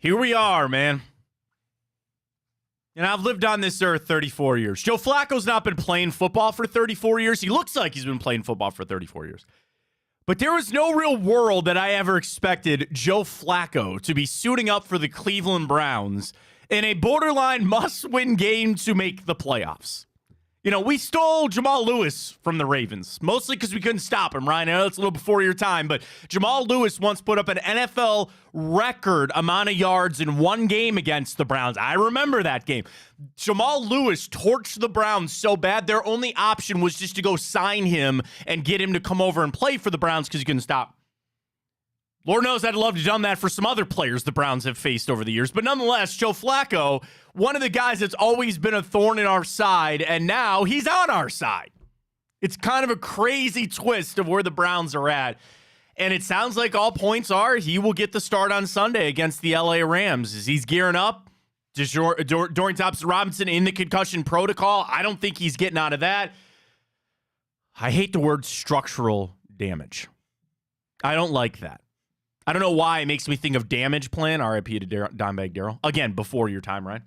Here we are, man. And I've lived on this earth 34 years. Joe Flacco's not been playing football for 34 years. He looks like he's been playing football for 34 years. But there was no real world that I ever expected Joe Flacco to be suiting up for the Cleveland Browns in a borderline must-win game to make the playoffs. You know, we stole Jamal Lewis from the Ravens, mostly because we couldn't stop him, Ryan. I know it's a little before your time, but Jamal Lewis once put up an NFL record amount of yards in one game against the Browns. I remember that game. Jamal Lewis torched the Browns so bad, their only option was just to go sign him and get him to come over and play for the Browns because he couldn't stop. Lord knows I'd love to have done that for some other players the Browns have faced over the years. But nonetheless, Joe Flacco, one of the guys that's always been a thorn in our side, and now he's on our side. It's kind of a crazy twist of where the Browns are at. And it sounds like all points are he will get the start on Sunday against the LA Rams. As he's gearing up, Dorian Thompson-Robinson in the concussion protocol. I don't think he's getting out of that. I hate the word structural damage. I don't like that. I don't know why it makes me think of damage plan. RIP to Dimebag Darrell. Again, before your time, right?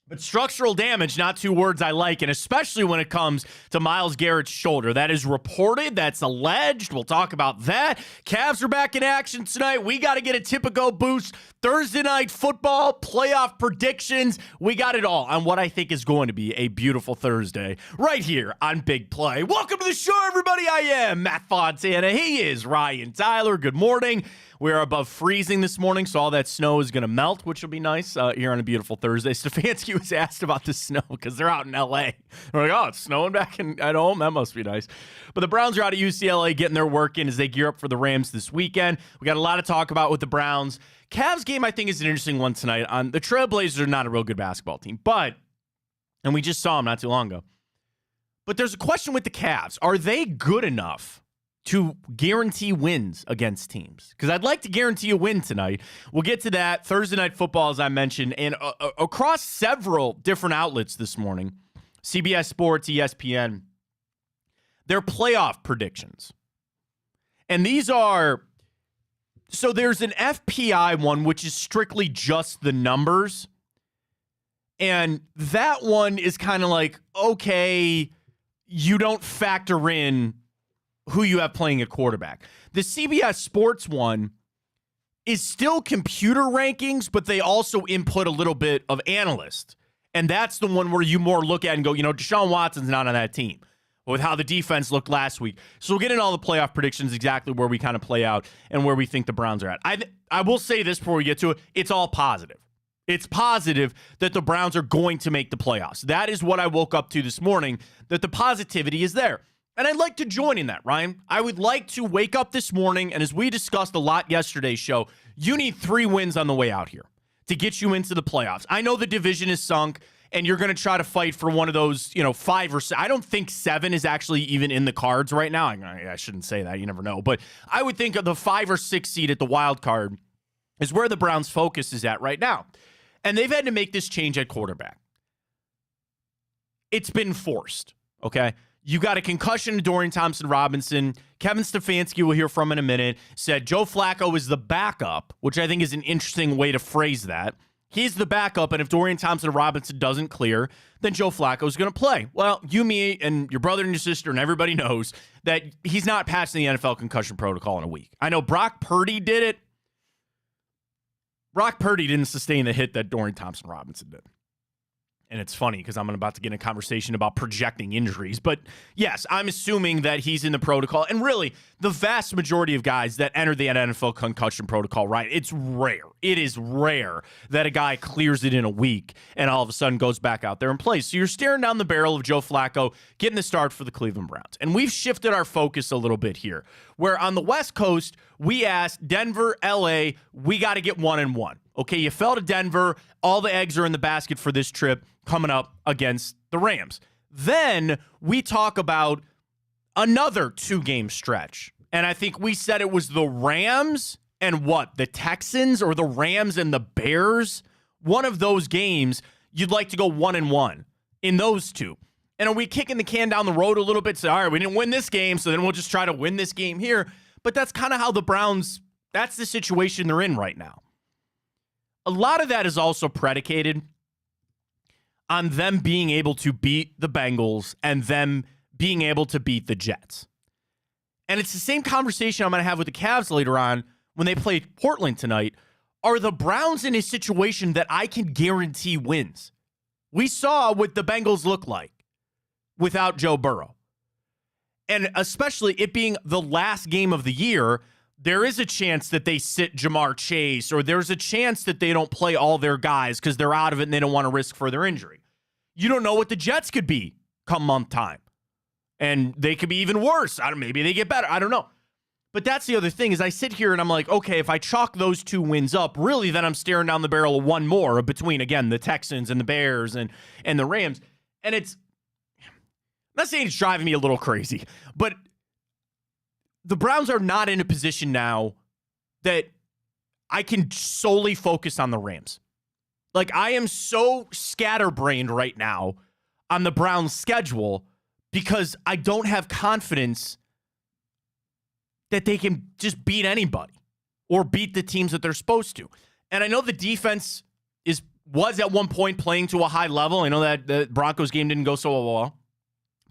But structural damage, not two words I like, and especially when it comes to Myles Garrett's shoulder. That is reported. That's alleged. We'll talk about that. Cavs are back in action tonight. We got to get a Tipico boost. Thursday night football, playoff predictions. We got it all on what I think is going to be a beautiful Thursday right here on Big Play. Welcome to the show, everybody. I am Matt Fontana. He is Ryan Tyler. Good morning. We are above freezing this morning, so all that snow is going to melt, which will be nice here on a beautiful Thursday. Stefanski was asked about the snow because they're out in L.A. We're like, oh, it's snowing back at home? That must be nice. But the Browns are out of UCLA getting their work in as they gear up for the Rams this weekend. We got a lot to talk about with the Browns. Cavs game, I think, is an interesting one tonight. The Trailblazers are not a real good basketball team, and we just saw them not too long ago. But there's a question with the Cavs. Are they good enough to guarantee wins against teams? Because I'd like to guarantee a win tonight. We'll get to that. Thursday night football, as I mentioned, and across several different outlets this morning, CBS Sports, ESPN, their playoff predictions. And these are, so there's an FPI one, which is strictly just the numbers. And that one is kind of like, okay, you don't factor in who you have playing a quarterback. The CBS Sports one is still computer rankings, but they also input a little bit of analyst. And that's the one where you more look at and go, you know, Deshaun Watson's not on that team with how the defense looked last week. So we'll get into all the playoff predictions, exactly where we kind of play out and where we think the Browns are at. I will say this before we get to it. It's all positive. It's positive that the Browns are going to make the playoffs. That is what I woke up to this morning, that the positivity is there. And I'd like to join in that, Ryan. I would like to wake up this morning, and as we discussed a lot yesterday's show, you need 3 wins on the way out here to get you into the playoffs. I know the division is sunk, and you're going to try to fight for one of those, 5 or 6. I don't think 7 is actually even in the cards right now. I shouldn't say that. You never know. But I would think of the 5 or 6 seed at the wild card is where the Browns' focus is at right now. And they've had to make this change at quarterback. It's been forced, okay? You got a concussion to Dorian Thompson-Robinson. Kevin Stefanski, we'll hear from in a minute, said Joe Flacco is the backup, which I think is an interesting way to phrase that. He's the backup, and if Dorian Thompson-Robinson doesn't clear, then Joe Flacco is going to play. Well, you, me, and your brother and your sister and everybody knows that he's not passing the NFL concussion protocol in a week. I know Brock Purdy did it. Brock Purdy didn't sustain the hit that Dorian Thompson-Robinson did. And it's funny because I'm about to get in a conversation about projecting injuries. But yes, I'm assuming that he's in the protocol. And really, the vast majority of guys that enter the NFL concussion protocol, right, it's rare. It is rare that a guy clears it in a week and all of a sudden goes back out there and plays. So you're staring down the barrel of Joe Flacco getting the start for the Cleveland Browns. And we've shifted our focus a little bit here, where on the West Coast, we asked Denver, LA, we got to get 1-1. Okay, you fell to Denver. All the eggs are in the basket for this trip coming up against the Rams. Then we talk about another 2-game stretch. And I think we said it was the Rams and what? The Texans or the Rams and the Bears? One of those games, you'd like to go 1-1 in those two. And are we kicking the can down the road a little bit? So, all right, we didn't win this game, so then we'll just try to win this game here. But that's kind of how the Browns, that's the situation they're in right now. a lot of that is also predicated on them being able to beat the Bengals and them being able to beat the Jets. And it's the same conversation I'm going to have with the Cavs later on when they play Portland tonight. Are the Browns in a situation that I can guarantee wins? We saw what the Bengals look like without Joe Burrow. And especially it being the last game of the year, there is a chance that they sit Jamar Chase, or there's a chance that they don't play all their guys because they're out of it and they don't want to risk further injury. You don't know what the Jets could be come month time. And they could be even worse. Maybe they get better. I don't know. But that's the other thing is I sit here and I'm like, okay, if I chalk those 2 wins up, really then I'm staring down the barrel of one more between, again, the Texans and the Bears and the Rams. And I'm not saying it's driving me a little crazy, but the Browns are not in a position now that I can solely focus on the Rams. Like, I am so scatterbrained right now on the Browns' schedule because I don't have confidence that they can just beat anybody or beat the teams that they're supposed to. And I know the defense was at one point playing to a high level. I know that the Broncos game didn't go so well.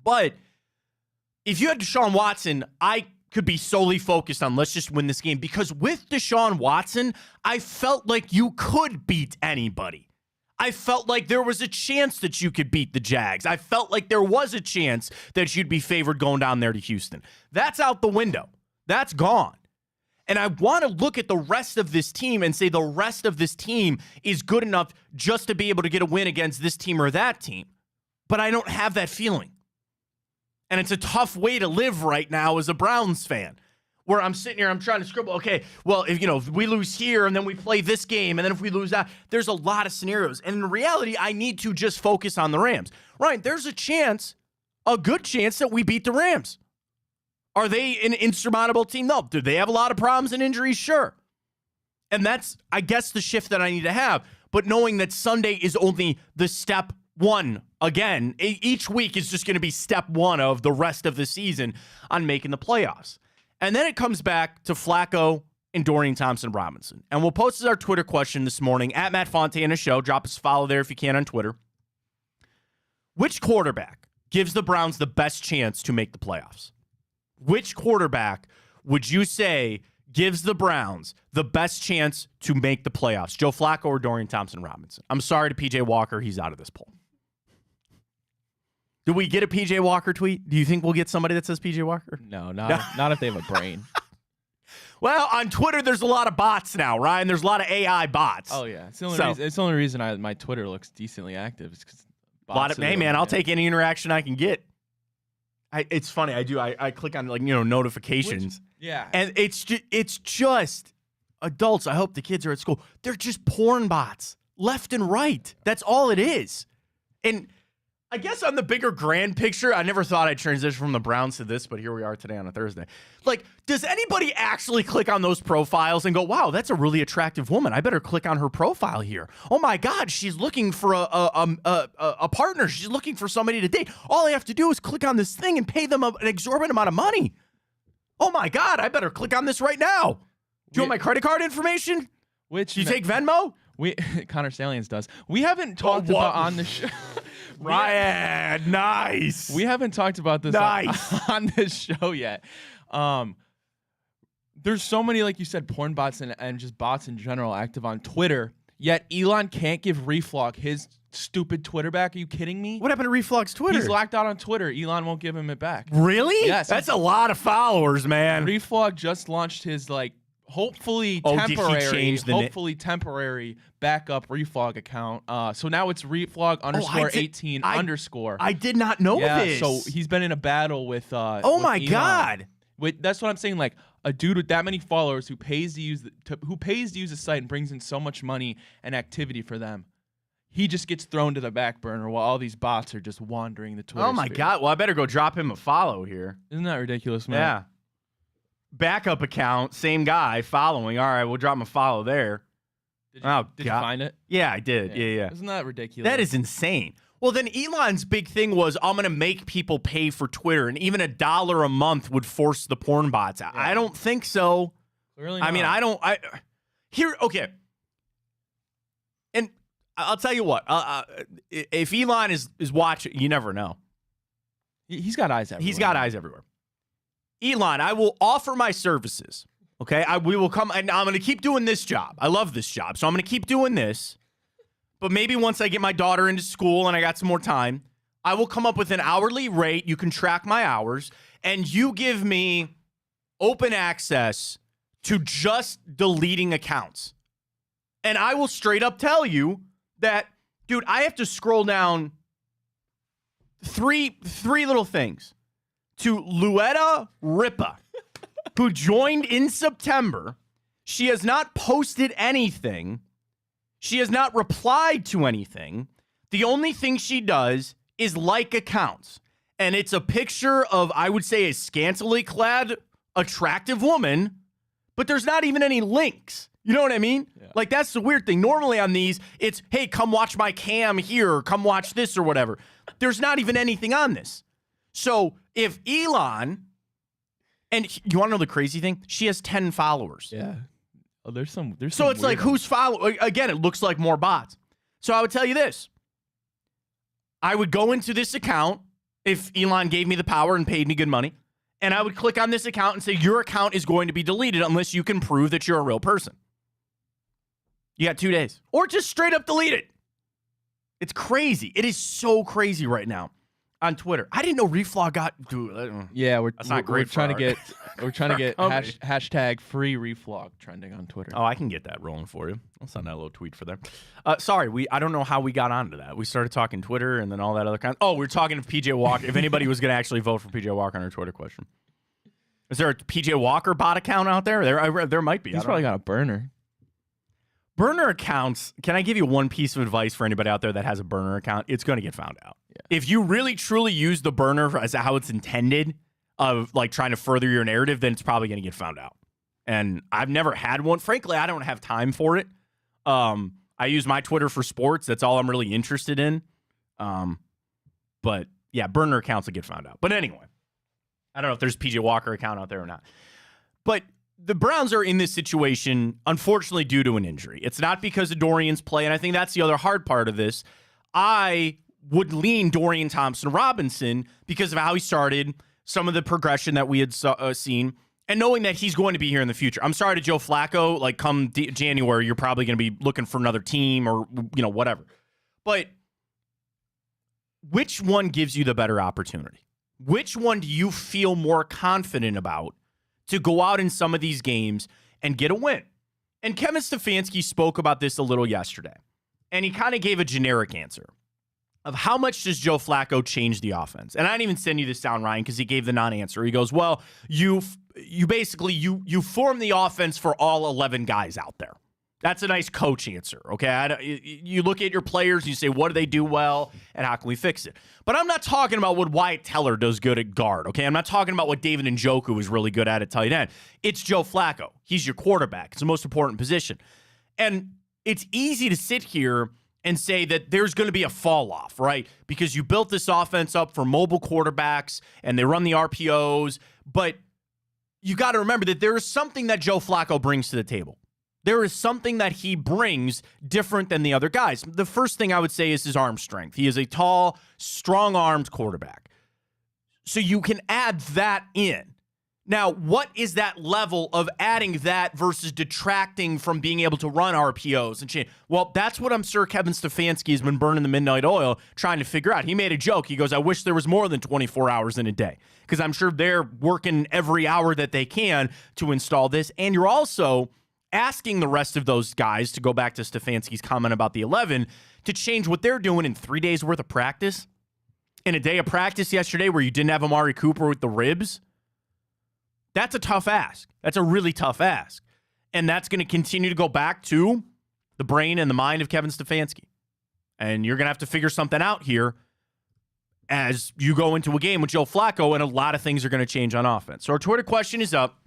But if you had Deshaun Watson, I could be solely focused on let's just win this game. Because with Deshaun Watson, I felt like you could beat anybody. I felt like there was a chance that you could beat the Jags. I felt like there was a chance that you'd be favored going down there to Houston. That's out the window. That's gone. And I want to look at the rest of this team and say the rest of this team is good enough just to be able to get a win against this team or that team. But I don't have that feeling. And it's a tough way to live right now as a Browns fan, where I'm sitting here, I'm trying to scribble, okay, well, if we lose here and then we play this game, and then if we lose that, there's a lot of scenarios. And in reality, I need to just focus on the Rams. Right, there's a good chance that we beat the Rams. Are they an insurmountable team? No. Do they have a lot of problems and injuries? Sure. And that's, I guess, the shift that I need to have. But knowing that Sunday is only the step one, again, each week is just going to be step one of the rest of the season on making the playoffs. And then it comes back to Flacco and Dorian Thompson-Robinson. And we'll post our Twitter question this morning at Matt Fontana Show. Drop us a follow there if you can on Twitter. Which quarterback gives the Browns the best chance to make the playoffs? Which quarterback would you say gives the Browns the best chance to make the playoffs? Joe Flacco or Dorian Thompson-Robinson? I'm sorry to PJ Walker. He's out of this poll. Do we get a PJ Walker tweet? Do you think we'll get somebody that says PJ Walker? No, not if they have a brain. Well, on Twitter, there's a lot of bots now, Ryan. There's a lot of AI bots. Oh, yeah. It's the only reason my Twitter looks decently active. It's 'cause bots hey, man, I'll take any interaction I can get. It's funny. I click on notifications. Yeah. And it's just adults. I hope the kids are at school. They're just porn bots left and right. That's all it is. And I guess on the bigger grand picture, I never thought I'd transition from the Browns to this, but here we are today on a Thursday. Like, does anybody actually click on those profiles and go, wow, that's a really attractive woman. I better click on her profile here. Oh my God, she's looking for a partner. She's looking for somebody to date. All I have to do is click on this thing and pay them an exorbitant amount of money. Oh my God, I better click on this right now. Do you want my credit card information? Do you take Venmo? Connor Salians does. We haven't talked about on the show. Ryan, nice. We haven't talked about this on this show yet. There's so many, like you said, porn bots and just bots in general active on Twitter, yet Elon can't give Reflog his stupid Twitter back. Are you kidding me? What happened to Reflog's Twitter? He's locked out on Twitter. Elon won't give him it back. Really? Yes. That's a lot of followers, man. Reflog just launched his, hopefully temporary backup Reflog account. So now it's Reflog _18 _. I did not know this. So he's been in a battle with my Elon. God. That's what I'm saying. Like a dude with that many followers who pays to use the site and brings in so much money and activity for them. He just gets thrown to the back burner while all these bots are just wandering the Twitter. Oh my God. Well, I better go drop him a follow here. Isn't that ridiculous, man? Yeah. Backup account, same guy following. All right, we'll drop him a follow there. Did you find it? Yeah, I did. Yeah. Isn't that ridiculous? That is insane. Well, then Elon's big thing was, I'm going to make people pay for Twitter, and even $1 a month would force the porn bots. Yeah. I don't think so. Really? I mean, okay. I'll tell you what. If Elon is watching, you never know. He's got eyes everywhere. He's got eyes everywhere. Elon, I will offer my services. Okay, we will come, and I'm going to keep doing this job. I love this job, so I'm going to keep doing this. But maybe once I get my daughter into school and I got some more time, I will come up with an hourly rate. You can track my hours, and you give me open access to just deleting accounts. And I will straight up tell you that, dude, I have to scroll down three little things to Luetta Ripa, who joined in September. She has not posted anything. She has not replied to anything. The only thing she does is like accounts. And it's a picture of, I would say, a scantily clad, attractive woman, but there's not even any links. You know what I mean? Yeah. Like, that's the weird thing. Normally on these, it's, hey, come watch my cam here, or come watch this or whatever. There's not even anything on this. So if Elon, and you want to know the crazy thing? She has 10 followers. Yeah. Oh, there's some so it's like, who's following? Again, it looks like more bots. So I would tell you this. I would go into this account if Elon gave me the power and paid me good money, and I would click on this account and say, your account is going to be deleted unless you can prove that you're a real person. You got 2 days. Or just straight up delete it. It's crazy. It is so crazy right now on Twitter. I didn't know Reflog got... Dude, yeah, we're not great. We're trying to get hashtag free reflog trending on Twitter. Oh, I can get that rolling for you. I'll send that little tweet for them. Sorry, I don't know how we got onto that. We started talking Twitter and then all that other kind. Oh, we were talking to PJ Walker. If anybody was going to actually vote for PJ Walker on our Twitter question. Is there a PJ Walker bot account out there? There might be. He's probably got a burner. Burner accounts, can I give you one piece of advice for anybody out there that has a burner account? It's going to get found out. Yeah. If you really, truly use the burner as how it's intended, of like trying to further your narrative, then it's probably going to get found out. And I've never had one. Frankly, I don't have time for it. I use my Twitter for sports. That's all I'm really interested in. But yeah, burner accounts will get found out. But anyway, I don't know if there's a PJ Walker account out there or not. But the Browns are in this situation, unfortunately, due to an injury. It's not because of Dorian's play, and I think that's the other hard part of this. I would lean Dorian Thompson-Robinson because of how he started, some of the progression that we had seen, and knowing that he's going to be here in the future. I'm sorry to Joe Flacco, like come January, you're probably going to be looking for another team or, whatever. But which one gives you the better opportunity? Which one do you feel more confident about to go out in some of these games and get a win? And Kevin Stefanski spoke about this a little yesterday, and he kind of gave a generic answer of how much does Joe Flacco change the offense. And I didn't even send you this down, Ryan, because he gave the non-answer. He goes, well, you basically form the offense for all 11 guys out there. That's a nice coach answer, okay? You look at your players and you say, what do they do well, and how can we fix it? But I'm not talking about what Wyatt Teller does good at guard, okay? I'm not talking about what David Njoku is really good at tight end. It's Joe Flacco. He's your quarterback. It's the most important position. And it's easy to sit here and say that there's going to be a fall off, right? Because you built this offense up for mobile quarterbacks, and they run the RPOs, but you got to remember that there is something that Joe Flacco brings to the table. There is something that he brings different than the other guys. The first thing I would say is his arm strength. He is a tall, strong-armed quarterback. So you can add that in. Now, what is that level of adding that versus detracting from being able to run RPOs and change? Well, that's what I'm sure Kevin Stefanski has been burning the midnight oil trying to figure out. He made a joke. He goes, I wish there was more than 24 hours in a day, because I'm sure they're working every hour that they can to install this. And you're also asking the rest of those guys, to go back to Stefanski's comment about the 11, to change what they're doing in 3 days worth of practice. In a day of practice yesterday where you didn't have Amari Cooper with the ribs. That's a tough ask. That's a really tough ask. And that's going to continue to go back to the brain and the mind of Kevin Stefanski. And you're going to have to figure something out here as you go into a game with Joe Flacco, and a lot of things are going to change on offense. So our Twitter question is up,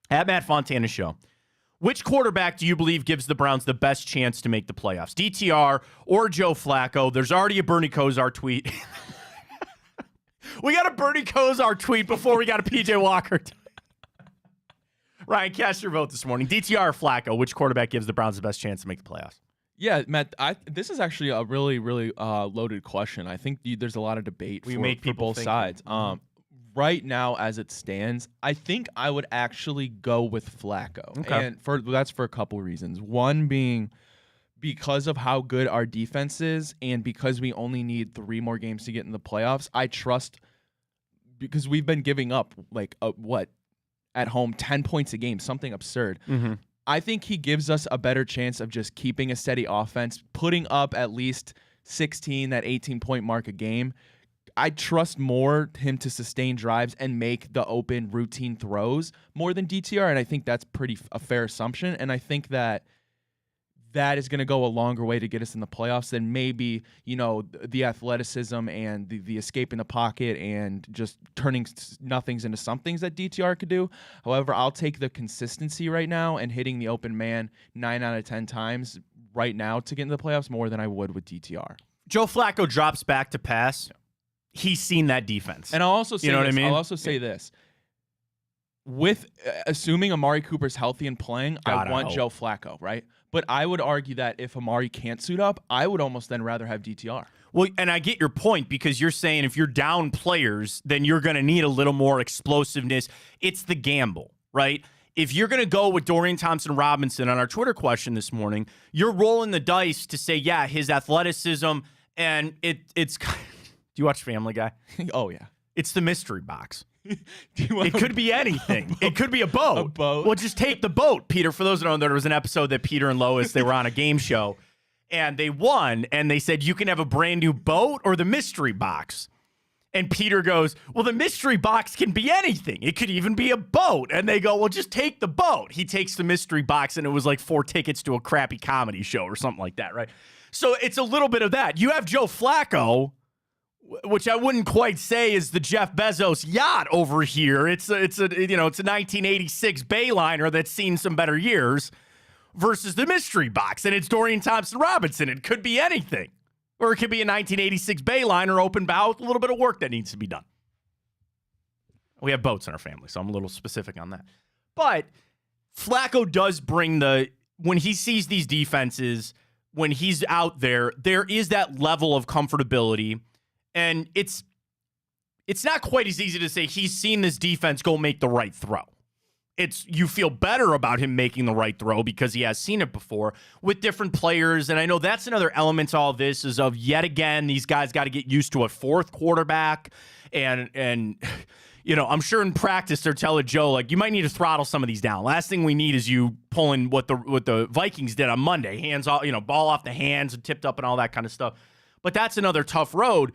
at Matt Fontana Show. Which quarterback do you believe gives the Browns the best chance to make the playoffs? DTR or Joe Flacco? There's already a Bernie Kosar tweet. We got a Bernie Kosar tweet before we got a PJ Walker. Ryan, cast your vote this morning. DTR or Flacco? Which quarterback gives the Browns the best chance to make the playoffs? Yeah, Matt, this is actually a really, really loaded question. I think there's a lot of debate for both sides. Right now, as it stands, I think I would actually go with Flacco. Okay. And that's for a couple reasons. One being because of how good our defense is and because we only need 3 more games to get in the playoffs, I trust because we've been giving up at home 10 points a game, something absurd. Mm-hmm. I think he gives us a better chance of just keeping a steady offense, putting up at least 16, that 18-point mark a game. I trust more him to sustain drives and make the open routine throws more than DTR, and I think that's a fair assumption. And I think that is going to go a longer way to get us in the playoffs than maybe, the athleticism and the escape in the pocket and just turning nothings into somethings that DTR could do. However, I'll take the consistency right now and hitting the open man 9 out of 10 times right now to get into the playoffs more than I would with DTR. Joe Flacco drops back to pass. He's seen that defense. And I'll also say what I mean? I'll also say this. With assuming Amari Cooper's healthy and playing, I want Joe Flacco, right? But I would argue that if Amari can't suit up, I would almost then rather have DTR. Well, and I get your point because you're saying if you're down players, then you're going to need a little more explosiveness. It's the gamble, right? If you're going to go with Dorian Thompson-Robinson on our Twitter question this morning, you're rolling the dice to say, yeah, his athleticism and it's Do you watch Family Guy? Oh, yeah. It's the mystery box. It could be anything. It could be a boat. A boat? Well, just take the boat, Peter. For those who don't know, there was an episode that Peter and Lois, they were on a game show, and they won, and they said, you can have a brand new boat or the mystery box. And Peter goes, well, the mystery box can be anything. It could even be a boat. And they go, well, just take the boat. He takes the mystery box, and it was like 4 tickets to a crappy comedy show or something like that, right? So it's a little bit of that. You have Joe Flacco, which I wouldn't quite say is the Jeff Bezos yacht over here. It's a 1986 Bayliner that's seen some better years versus the mystery box, and it's Dorian Thompson-Robinson. It could be anything, or it could be a 1986 Bayliner open bow with a little bit of work that needs to be done. We have boats in our family, so I'm a little specific on that. But Flacco does bring when he sees these defenses, when he's out there is that level of comfortability. And it's not quite as easy to say he's seen this defense go make the right throw. You feel better about him making the right throw because he has seen it before with different players. And I know that's another element to all this is of yet again, these guys got to get used to a 4th quarterback. And I'm sure in practice they're telling Joe, like, you might need to throttle some of these down. Last thing we need is you pulling what the Vikings did on Monday. Hands off, ball off the hands and tipped up and all that kind of stuff. But that's another tough road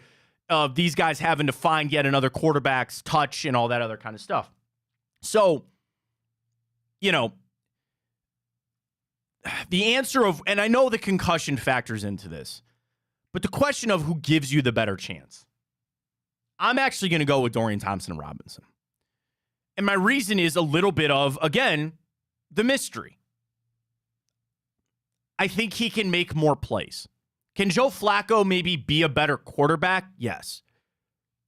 of these guys having to find yet another quarterback's touch and all that other kind of stuff. So, the answer and I know the concussion factors into this, but the question of who gives you the better chance, I'm actually going to go with Dorian Thompson-Robinson. And my reason is a little bit of, again, the mystery. I think he can make more plays. Can Joe Flacco maybe be a better quarterback? Yes.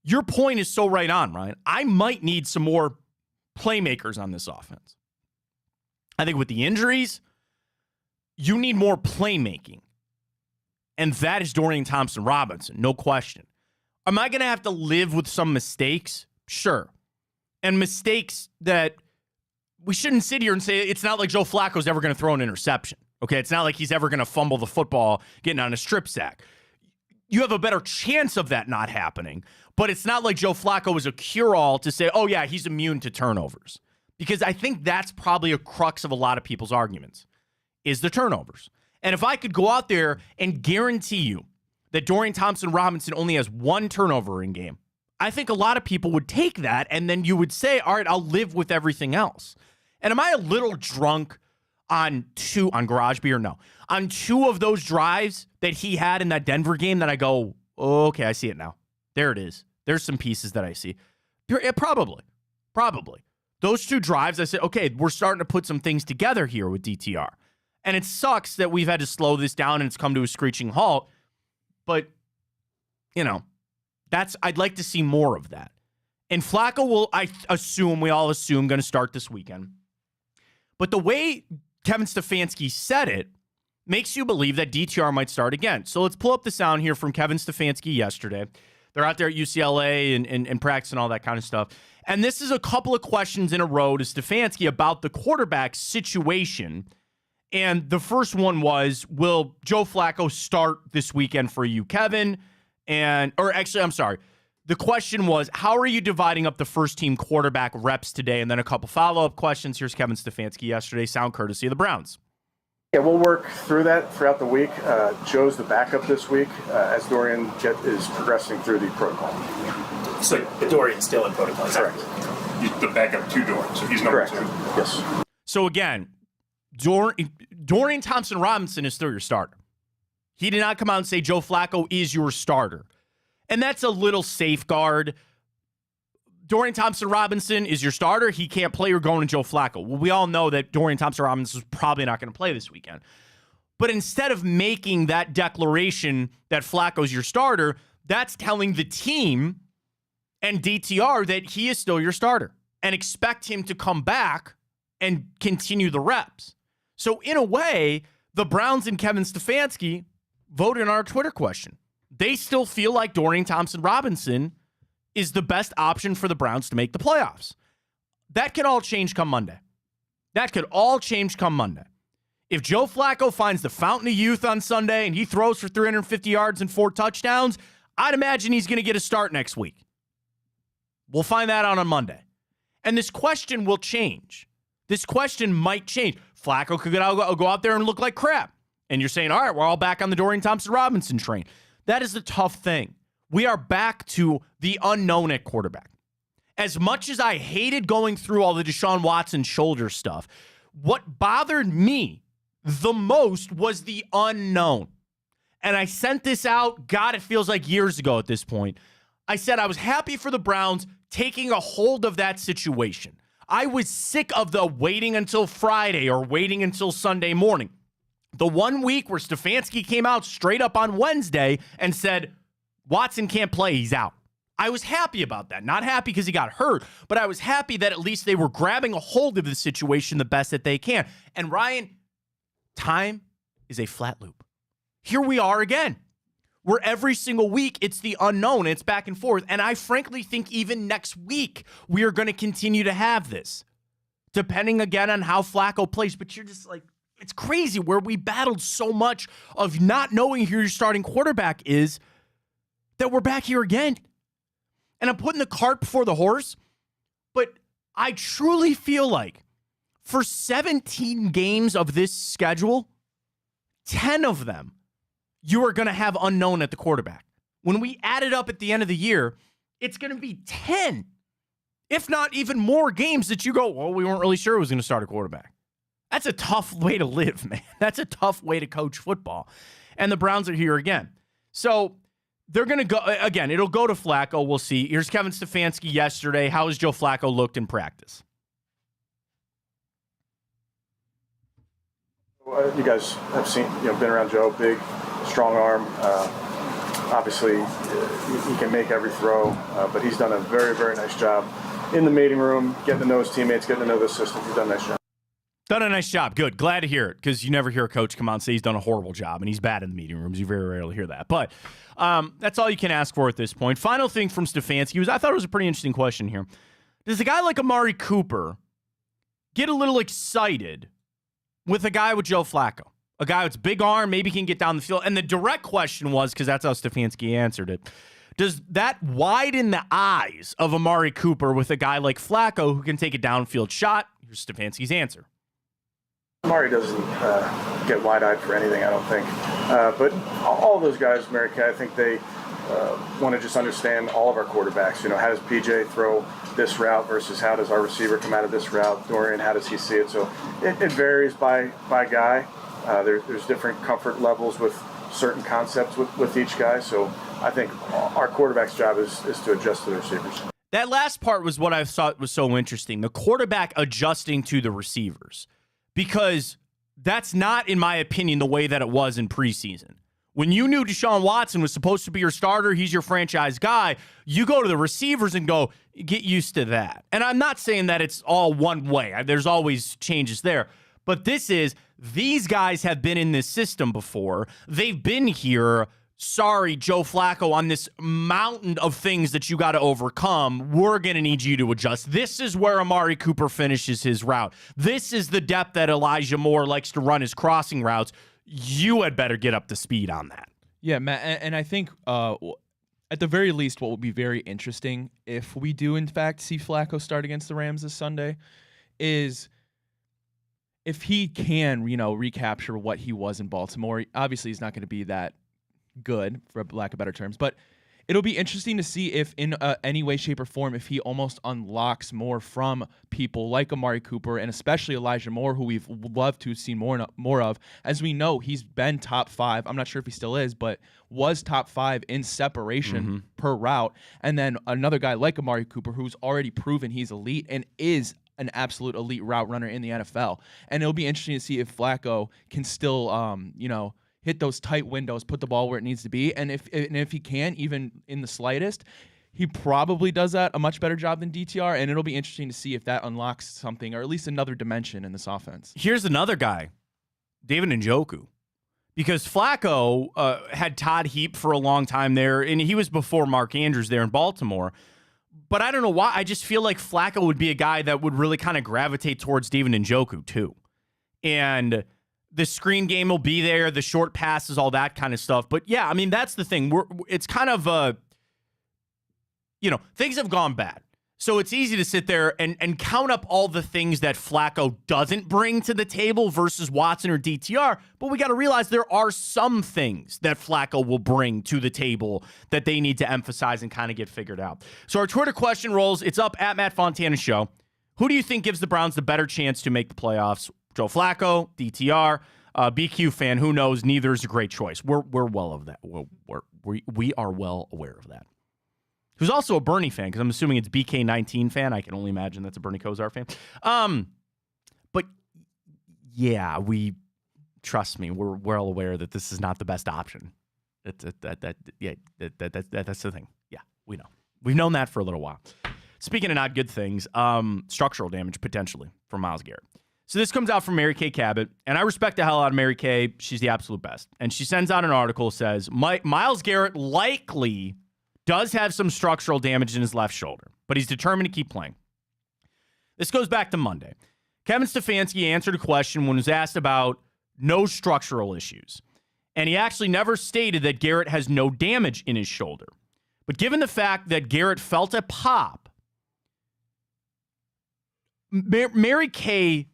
Your point is so right on, Ryan. I might need some more playmakers on this offense. I think with the injuries, you need more playmaking. And that is Dorian Thompson-Robinson, no question. Am I going to have to live with some mistakes? Sure. And mistakes that we shouldn't sit here and say it's not like Joe Flacco's ever going to throw an interception. Okay, it's not like he's ever going to fumble the football getting on a strip sack. You have a better chance of that not happening, but it's not like Joe Flacco is a cure-all to say, oh, yeah, he's immune to turnovers. Because I think that's probably a crux of a lot of people's arguments, is the turnovers. And if I could go out there and guarantee you that Dorian Thompson-Robinson only has 1 turnover in game, I think a lot of people would take that, and then you would say, all right, I'll live with everything else. And am I a little drunk on garage beer? No. On 2 of those drives that he had in that Denver game that I go, oh, okay, I see it now. There it is. There's some pieces that I see. Yeah, probably. Those 2 drives, I said, okay, we're starting to put some things together here with DTR. And it sucks that we've had to slow this down and it's come to a screeching halt. But, I'd like to see more of that. And Flacco we all assume, going to start this weekend. But the way Kevin Stefanski said it makes you believe that DTR might start again. So let's pull up the sound here from Kevin Stefanski yesterday. They're out there at UCLA and practice and all that kind of stuff. And this is a couple of questions in a row to Stefanski about the quarterback situation. And the first one was, will Joe Flacco start this weekend for you, Kevin? The question was, how are you dividing up the first-team quarterback reps today? And then a couple follow-up questions. Here's Kevin Stefanski yesterday, sound courtesy of the Browns. Yeah, we'll work through that throughout the week. Joe's the backup this week as Dorian is progressing through the protocol. So Dorian's still in protocol? Correct. He's the backup to Dorian, so he's number Correct. 2. Yes. So again, Dorian Thompson-Robinson is still your starter. He did not come out and say Joe Flacco is your starter. And that's a little safeguard. Dorian Thompson-Robinson is your starter. He can't play. You're going to Joe Flacco. Well, we all know that Dorian Thompson-Robinson is probably not going to play this weekend. But instead of making that declaration that Flacco's your starter, that's telling the team and DTR that he is still your starter and expect him to come back and continue the reps. So in a way, the Browns and Kevin Stefanski voted on our Twitter question. They still feel like Dorian Thompson-Robinson is the best option for the Browns to make the playoffs. That could all change come Monday. If Joe Flacco finds the fountain of youth on Sunday and he throws for 350 yards and 4 touchdowns, I'd imagine he's going to get a start next week. We'll find that out on Monday. And this question will change. This question might change. Flacco could go out there and look like crap. And you're saying, all right, we're all back on the Dorian Thompson-Robinson train. That is the tough thing. We are back to the unknown at quarterback. As much as I hated going through all the Deshaun Watson shoulder stuff, what bothered me the most was the unknown. And I sent this out, God, it feels like years ago at this point. I said I was happy for the Browns taking a hold of that situation. I was sick of the waiting until Friday or waiting until Sunday morning. The 1 week where Stefanski came out straight up on Wednesday and said, Watson can't play, he's out. I was happy about that. Not happy because he got hurt, but I was happy that at least they were grabbing a hold of the situation the best that they can. And Ryan, time is a flat loop. Here we are again, where every single week it's the unknown, it's back and forth. And I frankly think even next week we are going to continue to have this, depending again on how Flacco plays. But you're just like, it's crazy where we battled so much of not knowing who your starting quarterback is that we're back here again. And I'm putting the cart before the horse, but I truly feel like for 17 games of this schedule, 10 of them, you are going to have unknown at the quarterback. When we add it up at the end of the year, it's going to be 10, if not even more games that you go, well, we weren't really sure who was going to start a quarterback. That's a tough way to live, man. That's a tough way to coach football. And the Browns are here again. So they're going to go, again, it'll go to Flacco. We'll see. Here's Kevin Stefanski yesterday. How has Joe Flacco looked in practice? You guys have seen, been around Joe, big, strong arm. Obviously, he can make every throw, but he's done a very, very nice job in the meeting room, getting to know his teammates, getting to know the system. He's done a nice job. Done a nice job. Good. Glad to hear it, because you never hear a coach come out and say he's done a horrible job, and he's bad in the meeting rooms. You very rarely hear that. But that's all you can ask for at this point. Final thing from Stefanski was, I thought it was a pretty interesting question here. Does a guy like Amari Cooper get a little excited with a guy with Joe Flacco? A guy with big arm, maybe can get down the field. And the direct question was, because that's how Stefanski answered it, does that widen the eyes of Amari Cooper with a guy like Flacco who can take a downfield shot? Here's Stefanski's answer. Amari doesn't get wide-eyed for anything, I don't think. But all those guys, Mary Kay, I think they want to just understand all of our quarterbacks. How does PJ throw this route versus how does our receiver come out of this route? Dorian, how does he see it? So it varies by guy. There's different comfort levels with certain concepts with each guy. So I think our quarterback's job is to adjust to the receivers. That last part was what I thought was so interesting. The quarterback adjusting to the receivers. Because that's not, in my opinion, the way that it was in preseason. When you knew Deshaun Watson was supposed to be your starter, he's your franchise guy, you go to the receivers and go, get used to that. And I'm not saying that it's all one way. There's always changes there. But this is, These guys have been in this system before. They've been here. Sorry, Joe Flacco, on this mountain of things that you got to overcome, we're going to need you to adjust. This is where Amari Cooper finishes his route. This is the depth that Elijah Moore likes to run his crossing routes. You had better get up to speed on that. Yeah, Matt, and I think at the very least, what will be very interesting if we do, in fact, see Flacco start against the Rams this Sunday is if he can, recapture what he was in Baltimore. Obviously, he's not going to be that good, for lack of better terms, but it'll be interesting to see if in any way, shape, or form, if he almost unlocks more from people like Amari Cooper and especially Elijah Moore, who we've loved to see more of. As we know, he's been top 5. I'm not sure if he still is, but was top 5 in separation per route. And then another guy like Amari Cooper, who's already proven he's elite and is an absolute elite route runner in the NFL. And it'll be interesting to see if Flacco can still, hit those tight windows, put the ball where it needs to be. And if he can, even in the slightest, he probably does that a much better job than DTR. And it'll be interesting to see if that unlocks something or at least another dimension in this offense. Here's another guy, David Njoku. Because Flacco had Todd Heap for a long time there, and he was before Mark Andrews there in Baltimore. But I don't know why. I just feel like Flacco would be a guy that would really kind of gravitate towards David Njoku too. And the screen game will be there, the short passes, all that kind of stuff. But yeah, I mean, that's the thing. It's kind of, things have gone bad. So it's easy to sit there and count up all the things that Flacco doesn't bring to the table versus Watson or DTR. But we got to realize there are some things that Flacco will bring to the table that they need to emphasize and kind of get figured out. So our Twitter question rolls. It's up at Matt Fontana Show. Who do you think gives the Browns the better chance to make the playoffs? Joe Flacco, DTR, BQ fan, who knows? Neither is a great choice. We're well of that. We are well aware of that. Who's also a Bernie fan, because I'm assuming it's BK19 fan. I can only imagine that's a Bernie Kosar fan. But yeah, trust me, we're well aware that this is not the best option. That's the thing. Yeah, we know. We've known that for a little while. Speaking of not good things, structural damage potentially for Myles Garrett. So this comes out from Mary Kay Cabot, and I respect the hell out of Mary Kay. She's the absolute best. And she sends out an article that says, Myles Garrett likely does have some structural damage in his left shoulder, but he's determined to keep playing. This goes back to Monday. Kevin Stefanski answered a question when he was asked about no structural issues. And he actually never stated that Garrett has no damage in his shoulder. But given the fact that Garrett felt a pop, Mary Kay,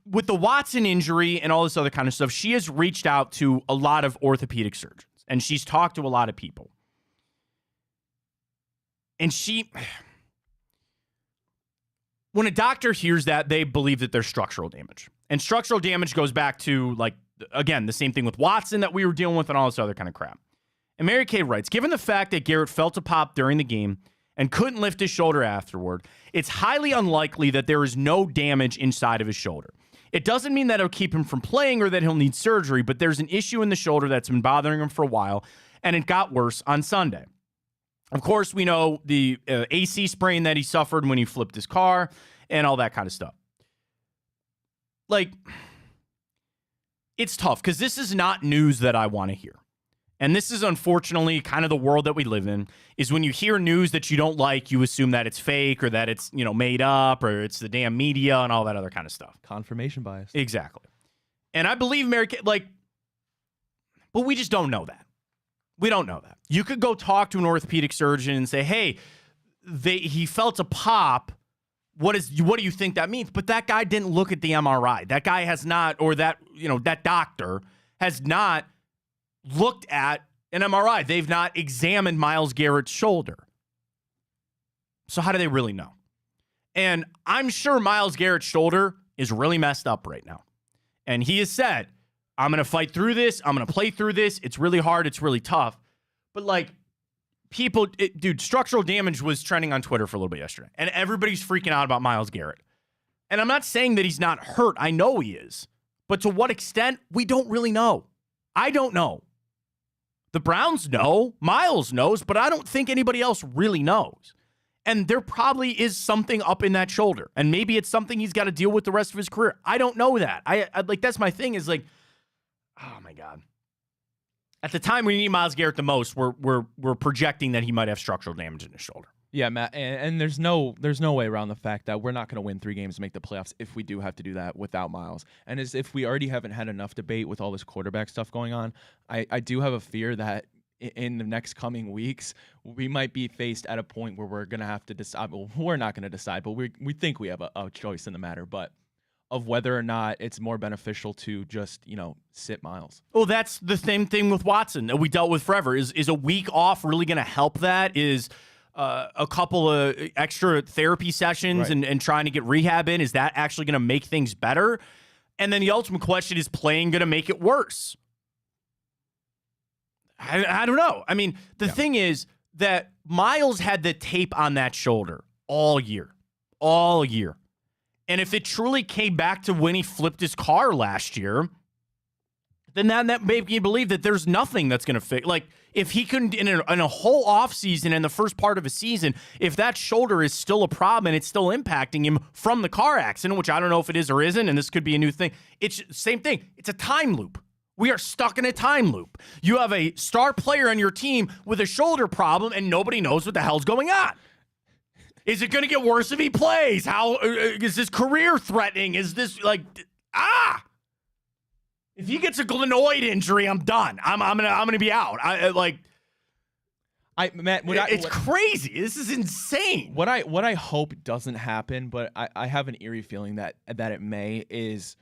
with the Watson injury and all this other kind of stuff, she has reached out to a lot of orthopedic surgeons, and she's talked to a lot of people. And when a doctor hears that, they believe that there's structural damage. And structural damage goes back to, again, the same thing with Watson that we were dealing with and all this other kind of crap. And Mary Kay writes, given the fact that Garrett felt a pop during the game and couldn't lift his shoulder afterward, it's highly unlikely that there is no damage inside of his shoulder. It doesn't mean that it'll keep him from playing or that he'll need surgery, but there's an issue in the shoulder that's been bothering him for a while, and it got worse on Sunday. Of course, we know the AC sprain that he suffered when he flipped his car and all that kind of stuff. It's tough because this is not news that I want to hear. And this is unfortunately kind of the world that we live in, is when you hear news that you don't like, you assume that it's fake or that it's, made up or it's the damn media and all that other kind of stuff. Confirmation bias. Exactly. And I believe Mary Kay, but we just don't know that. We don't know that. You could go talk to an orthopedic surgeon and say, hey, he felt a pop. What do you think that means? But that guy didn't look at the MRI. That guy has not, or that doctor has not looked at an MRI. They've not examined Myles Garrett's shoulder. So how do they really know? And I'm sure Myles Garrett's shoulder is really messed up right now. And he has said, I'm going to fight through this. I'm going to play through this. It's really hard. It's really tough. But structural damage was trending on Twitter for a little bit yesterday. And everybody's freaking out about Myles Garrett. And I'm not saying that he's not hurt. I know he is. But to what extent, we don't really know. I don't know. The Browns know. Myles knows. But I don't think anybody else really knows. And there probably is something up in that shoulder. And maybe it's something he's got to deal with the rest of his career. I don't know that. I like, that's my thing is like, oh my God. At the time we need Myles Garrett the most, we're projecting that he might have structural damage in his shoulder. Yeah, Matt, and there's no way around the fact that we're not going to win 3 games to make the playoffs if we do have to do that without Myles. And as if we already haven't had enough debate with all this quarterback stuff going on, I do have a fear that in the next coming weeks, we might be faced at a point where we're going to have to decide. Well, we're not going to decide, but we think we have a choice in the matter, but of whether or not it's more beneficial to just, sit Myles. Well, that's the same thing with Watson that we dealt with forever. Is a week off really going to help that? Is a couple of extra therapy sessions right. and trying to get rehab in, is that actually going to make things better? And then the ultimate question, is playing going to make it worse? I don't know. I mean, the thing is that Myles had the tape on that shoulder all year. And if it truly came back to when he flipped his car last year, then that made me believe that there's nothing that's going to fix. Like, if he couldn't, in a whole offseason, in the first part of a season, if that shoulder is still a problem and it's still impacting him from the car accident, which I don't know if it is or isn't, and this could be a new thing, it's same thing. It's a time loop. We are stuck in a time loop. You have a star player on your team with a shoulder problem, and nobody knows what the hell's going on. Is it going to get worse if he plays? How is his career threatening? Is this If he gets a glenoid injury, I'm done. I'm gonna be out. It's crazy. This is insane. What I hope doesn't happen, but I have an eerie feeling that it may, is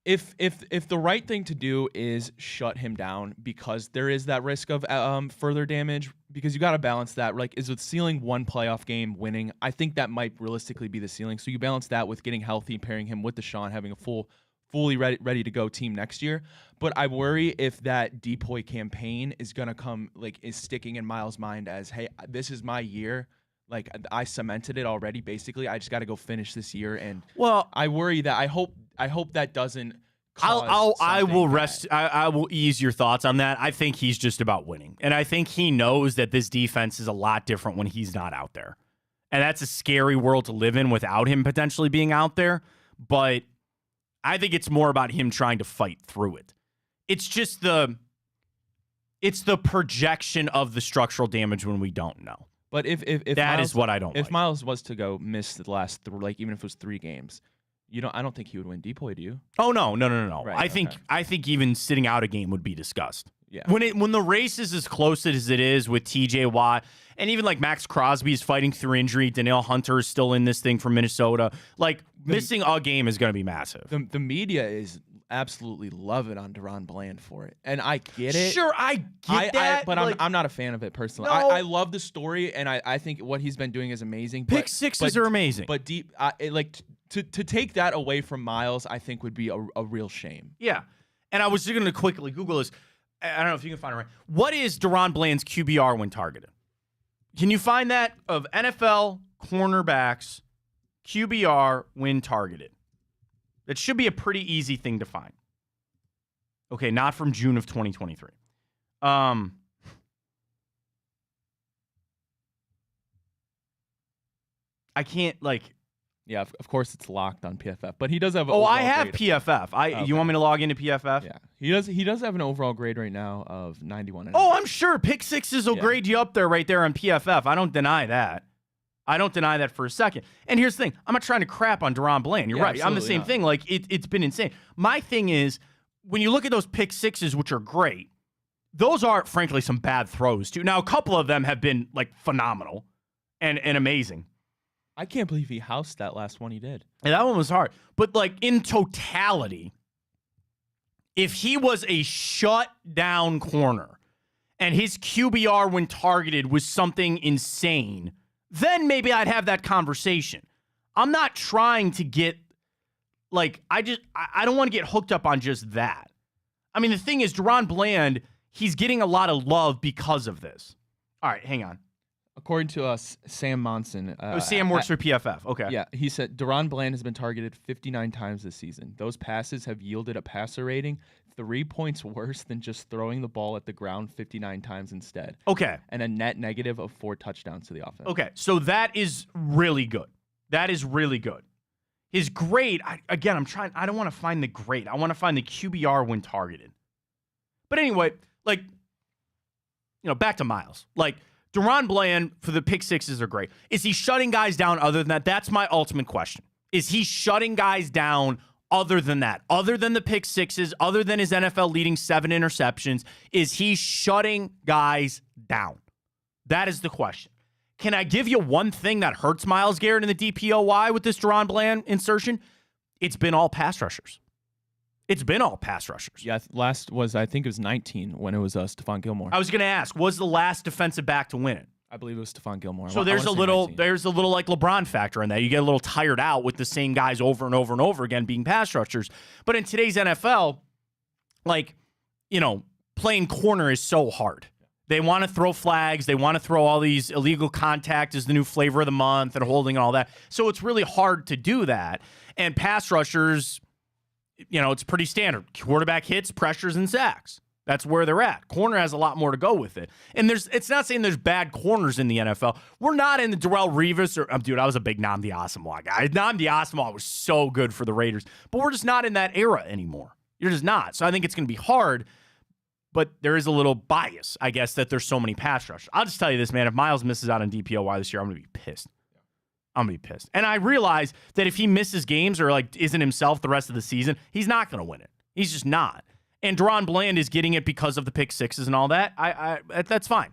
if the right thing to do is shut him down, because there is that risk of further damage, because you got to balance that. Like, is the ceiling one playoff game winning? I think that might realistically be the ceiling. So you balance that with getting healthy, pairing him with Deshaun, having a fully ready to go team next year. But I worry if that depoy campaign is going to is sticking in Myles' mind as, hey, this is my year. Like, I cemented it already, basically. I just got to go finish this year. And I worry that I hope that doesn't cause I will ease your thoughts on that. I think he's just about winning. And I think he knows that this defense is a lot different when he's not out there. And that's a scary world to live in without him potentially being out there. But I think it's more about him trying to fight through it. It's just the projection of the structural damage when we don't know. But if that Myles, is what I don't if like. Myles was to go miss the last even if it was 3 games, I don't think he would win depoy, do you? Oh no. Right, I think even sitting out a game would be discussed. Yeah. When the race is as close as it is with TJ Watt, and even like Max Crosby is fighting through injury, Danielle Hunter is still in this thing from Minnesota. Like, missing a game is going to be massive. The media is absolutely loving on Deron Bland for it, and I get it. Sure, I get that, but I'm not a fan of it personally. No. I love the story, and I think what he's been doing is amazing. Pick sixes are amazing, but to take that away from Myles, I think would be a real shame. Yeah, and I was just going to quickly Google this. I don't know if you can find it right. What is Deron Bland's QBR when targeted? Can you find that of NFL cornerbacks QBR when targeted? That should be a pretty easy thing to find. Okay, not from June of 2023. I can't Yeah, of course it's locked on PFF, but he does have. I have PFF. Okay. You want me to log into PFF? Yeah, he does have an overall grade right now of 91. Oh, I'm sure pick sixes will grade you up there right there on PFF. I don't deny that. I don't deny that for a second. And here's the thing. I'm not trying to crap on Deron Bland. You're right. I'm the same thing. Like, it's been insane. My thing is, when you look at those pick sixes, which are great, those are, frankly, some bad throws, too. Now, a couple of them have been, phenomenal and amazing. I can't believe he housed that last one he did. And that one was hard. But, in totality, if he was a shut-down corner and his QBR when targeted was something insane, then maybe I'd have that conversation. I'm not trying to get, I don't want to get hooked up on just that. I mean, the thing is, Deron Bland, he's getting a lot of love because of this. All right, hang on. According to us, Sam Monson. Sam works for PFF. Okay. Yeah, he said Deron Bland has been targeted 59 times this season. Those passes have yielded a passer rating 3 points worse than just throwing the ball at the ground 59 times instead. Okay. And a net negative of 4 touchdowns to the offense. Okay. So that is really good. That is really good. His grade, I don't want to find the grade. I want to find the QBR when targeted. But anyway, back to Miles. DaRon Bland for the pick sixes are great. Is he shutting guys down other than that? That's my ultimate question. Is he shutting guys down other than that? Other than the pick sixes, other than his NFL leading 7 interceptions, is he shutting guys down? That is the question. Can I give you one thing that hurts Myles Garrett in the DPOY with this DaRon Bland insertion? It's been all pass rushers. It's been all pass rushers. Yeah, last was, I think it was 19 when it was Stephon Gilmore. I was going to ask, was the last defensive back to win it? I believe it was Stephon Gilmore. So there's a little 19. like LeBron factor in that. You get a little tired out with the same guys over and over and over again being pass rushers. But in today's NFL, playing corner is so hard. They want to throw flags. They want to throw all these illegal contact as the new flavor of the month and holding and all that. So it's really hard to do that. And pass rushers, it's pretty standard. Quarterback hits, pressures, and sacks. That's where they're at. Corner has a lot more to go with it. And it's not saying there's bad corners in the NFL. We're not in the Darrelle Revis dude, I was a big Nnamdi Asomugha guy. Nnamdi Asomugha was so good for the Raiders. But we're just not in that era anymore. You're just not. So I think it's going to be hard. But there is a little bias, I guess, that there's so many pass rushers. I'll just tell you this, man. If Myles misses out on DPOY this year, I'm going to be pissed. I'm going to be pissed. And I realize that if he misses games or isn't himself the rest of the season, he's not going to win it. He's just not. And DaRon Bland is getting it because of the pick sixes and all that. That's fine.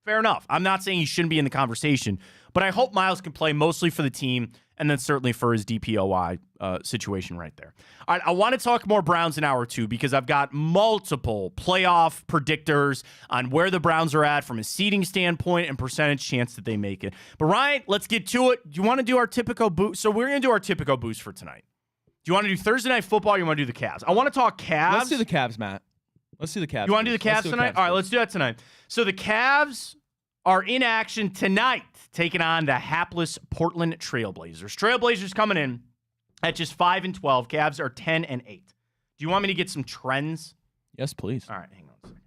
Fair enough. I'm not saying he shouldn't be in the conversation, but I hope Myles can play mostly for the team and then certainly for his DPOY situation right there. All right, I want to talk more Browns in hour 2 because I've got multiple playoff predictors on where the Browns are at from a seeding standpoint and percentage chance that they make it. But Ryan, let's get to it. Do you want to do our typical boost? So we're going to do our typical boost for tonight. Do you want to do Thursday Night Football or you want to do the Cavs? I want to talk Cavs. Let's do the Cavs, Matt. Let's do the Cavs. You want to do the Cavs tonight? All right, let's do that tonight. So the Cavs are in action tonight, taking on the hapless Portland Trailblazers. Trailblazers coming in at just 5-12. Cavs are 10-8. Do you want me to get some trends? Yes, please. All right, hang on a second.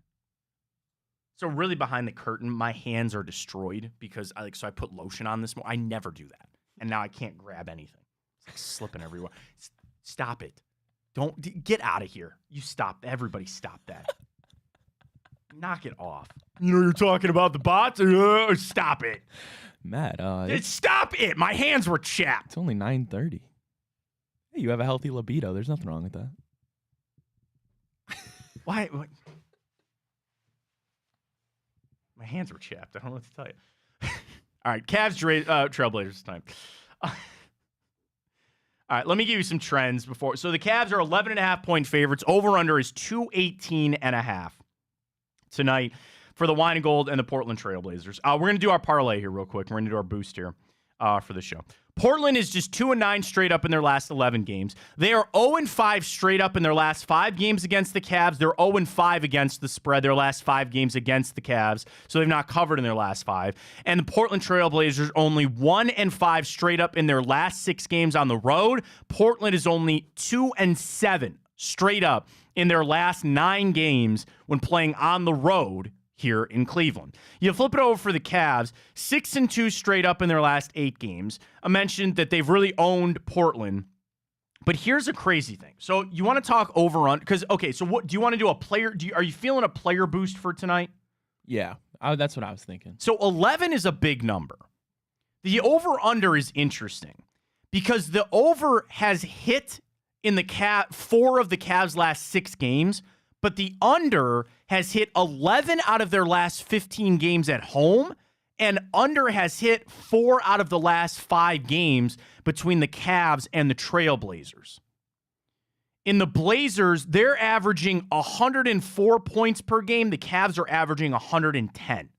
So really behind the curtain, my hands are destroyed because I put lotion on this morning. I never do that. And now I can't grab anything. It's slipping everywhere. Stop it. Don't get out of here. You stop. Everybody stop that. Knock it off. You're talking about the bots? Stop it. Matt, stop it. My hands were chapped. It's only 9:30. Hey, you have a healthy libido. There's nothing wrong with that. Why? My hands were chapped. I don't know what to tell you. All right, Cavs, Trailblazers time. All right, let me give you some trends before. So the Cavs are 11.5-point favorites. Over-under is 218.5 tonight for the Wine and Gold and the Portland Trailblazers. We're going to do our parlay here real quick. We're going to do our boost here for the show. Portland is just 2-9 straight up in their last 11 games. They are 0-5 straight up in their last 5 games against the Cavs. They're 0-5 against the spread their last 5 games against the Cavs. So they've not covered in their last 5. And the Portland Trailblazers only 1-5 straight up in their last 6 games on the road. Portland is only 2-7 straight up in their last 9 games when playing on the road here in Cleveland. You flip it over for the Cavs, 6-2 straight up in their last 8 games. I mentioned that they've really owned Portland, but here's a crazy thing. So you want to talk over on, because, okay, so what do you want to do a player? Are you feeling a player boost for tonight? Yeah, that's what I was thinking. So 11 is a big number. The over-under is interesting because the over has hit in the 4 of the Cavs' last 6 games, but the under has hit 11 out of their last 15 games at home, and under has hit 4 out of the last 5 games between the Cavs and the Trailblazers. In the Blazers, they're averaging 104 points per game. The Cavs are averaging 110.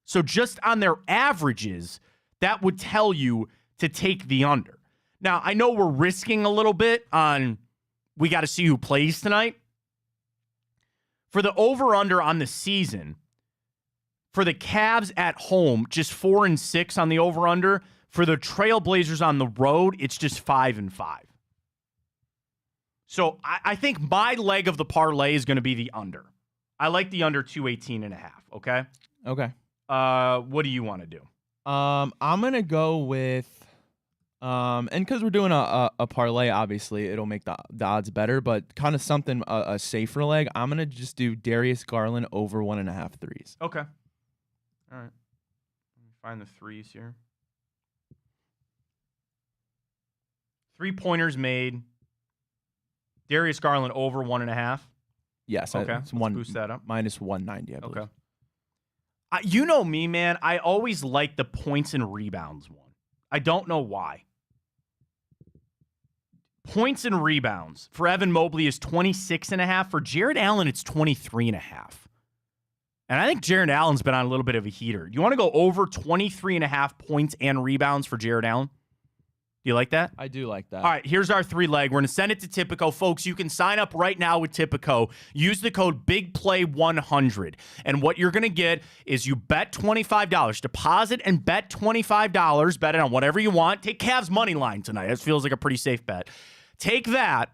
So just on their averages, that would tell you to take the under. Now, I know we're risking a little bit on we got to see who plays tonight. For the over-under on the season, for the Cavs at home, just 4-6 on the over-under. For the Trailblazers on the road, it's just 5-5. So I think my leg of the parlay is going to be the under. I like the under 218.5. Okay. Okay. What do you want to do? I'm gonna go with and because we're doing a parlay, obviously it'll make the odds better, but kind of something a safer leg. I'm gonna just do Darius Garland over 1.5 threes. Okay. All right. Let me find the threes here. 3-pointers made. Darius Garland over 1.5. Yes. Okay. It's Let's boost that up. minus 190. I believe. Okay. You know me, man. I always like the points and rebounds one. I don't know why. Points and rebounds for Evan Mobley is 26.5. For Jared Allen, it's 23.5. And I think Jared Allen's been on a little bit of a heater. You want to go over 23.5 points and rebounds for Jared Allen? Do you like that? I do like that. All right, here's our 3-leg. We're going to send it to Tipico. Folks, you can sign up right now with Tipico. Use the code BIGPLAY100. And what you're going to get is you bet $25. Deposit and bet $25. Bet it on whatever you want. Take Cavs money line tonight. That feels like a pretty safe bet. Take that,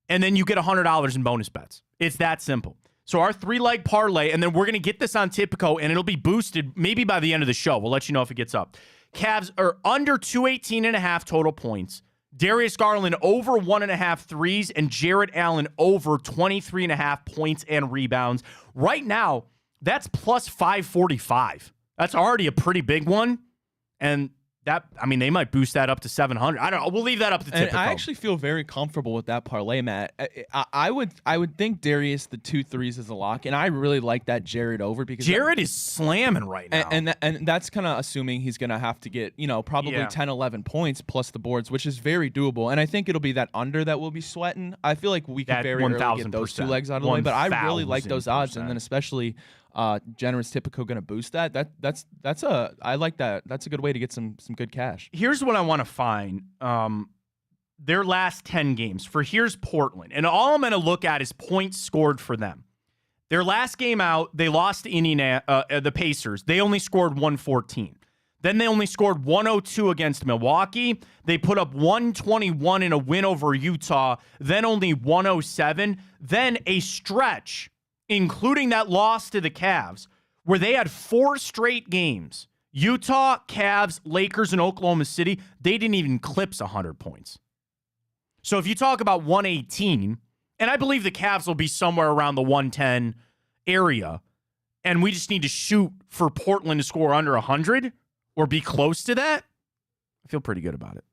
and then you get $100 in bonus bets. It's that simple. So our 3-leg parlay, and then we're going to get this on Tipico, and it'll be boosted maybe by the end of the show. We'll let you know if it gets up. Cavs are under 218.5 total points. Darius Garland over 1.5 threes, and Jared Allen over 23.5 points and rebounds. Right now, that's plus 545. That's already a pretty big one. And that, I mean, they might boost that up to 700. I don't know. We'll leave that up to Tipico. And I actually feel very comfortable with that parlay, Matt. I would think Darius the 2 threes is a lock, and I really like that Jared over because Jared is slamming right now. And that's kind of assuming he's going to have to get, probably 10, 11 points plus the boards, which is very doable. And I think it'll be that under that we'll be sweating. I feel like we could very early get those 2 legs out of the way, but I really like those odds, and then especially generous Tipico going to boost that. I like that. That's a good way to get some good cash. Here's what I want to find. Their last 10 games. Here's Portland. And all I'm going to look at is points scored for them. Their last game out, they lost to the Pacers. They only scored 114. Then they only scored 102 against Milwaukee. They put up 121 in a win over Utah. Then only 107. Then a stretch, including that loss to the Cavs, where they had 4 straight games. Utah, Cavs, Lakers, and Oklahoma City, they didn't even eclipse 100 points. So if you talk about 118, and I believe the Cavs will be somewhere around the 110 area, and we just need to shoot for Portland to score under 100 or be close to that, I feel pretty good about it.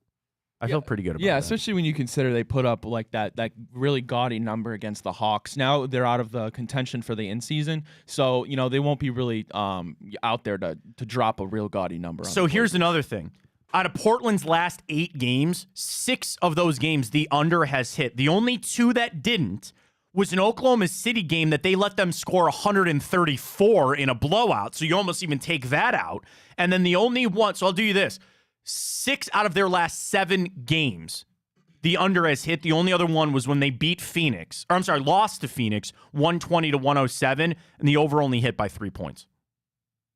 I feel pretty good about that. Especially when you consider they put up like that really gaudy number against the Hawks. Now they're out of the contention for the in-season, so they won't be really out there to drop a real gaudy number. So here's another thing. Out of Portland's last 8 games, 6 of those games the under has hit. The only 2 that didn't was an Oklahoma City game that they let them score 134 in a blowout, so you almost even take that out. And then the only one, so I'll do you this. 6 out of their last 7 games, the under has hit. The only other one was when they beat Phoenix. Or I'm sorry, lost to Phoenix, 120 to 107, and the over only hit by 3 points.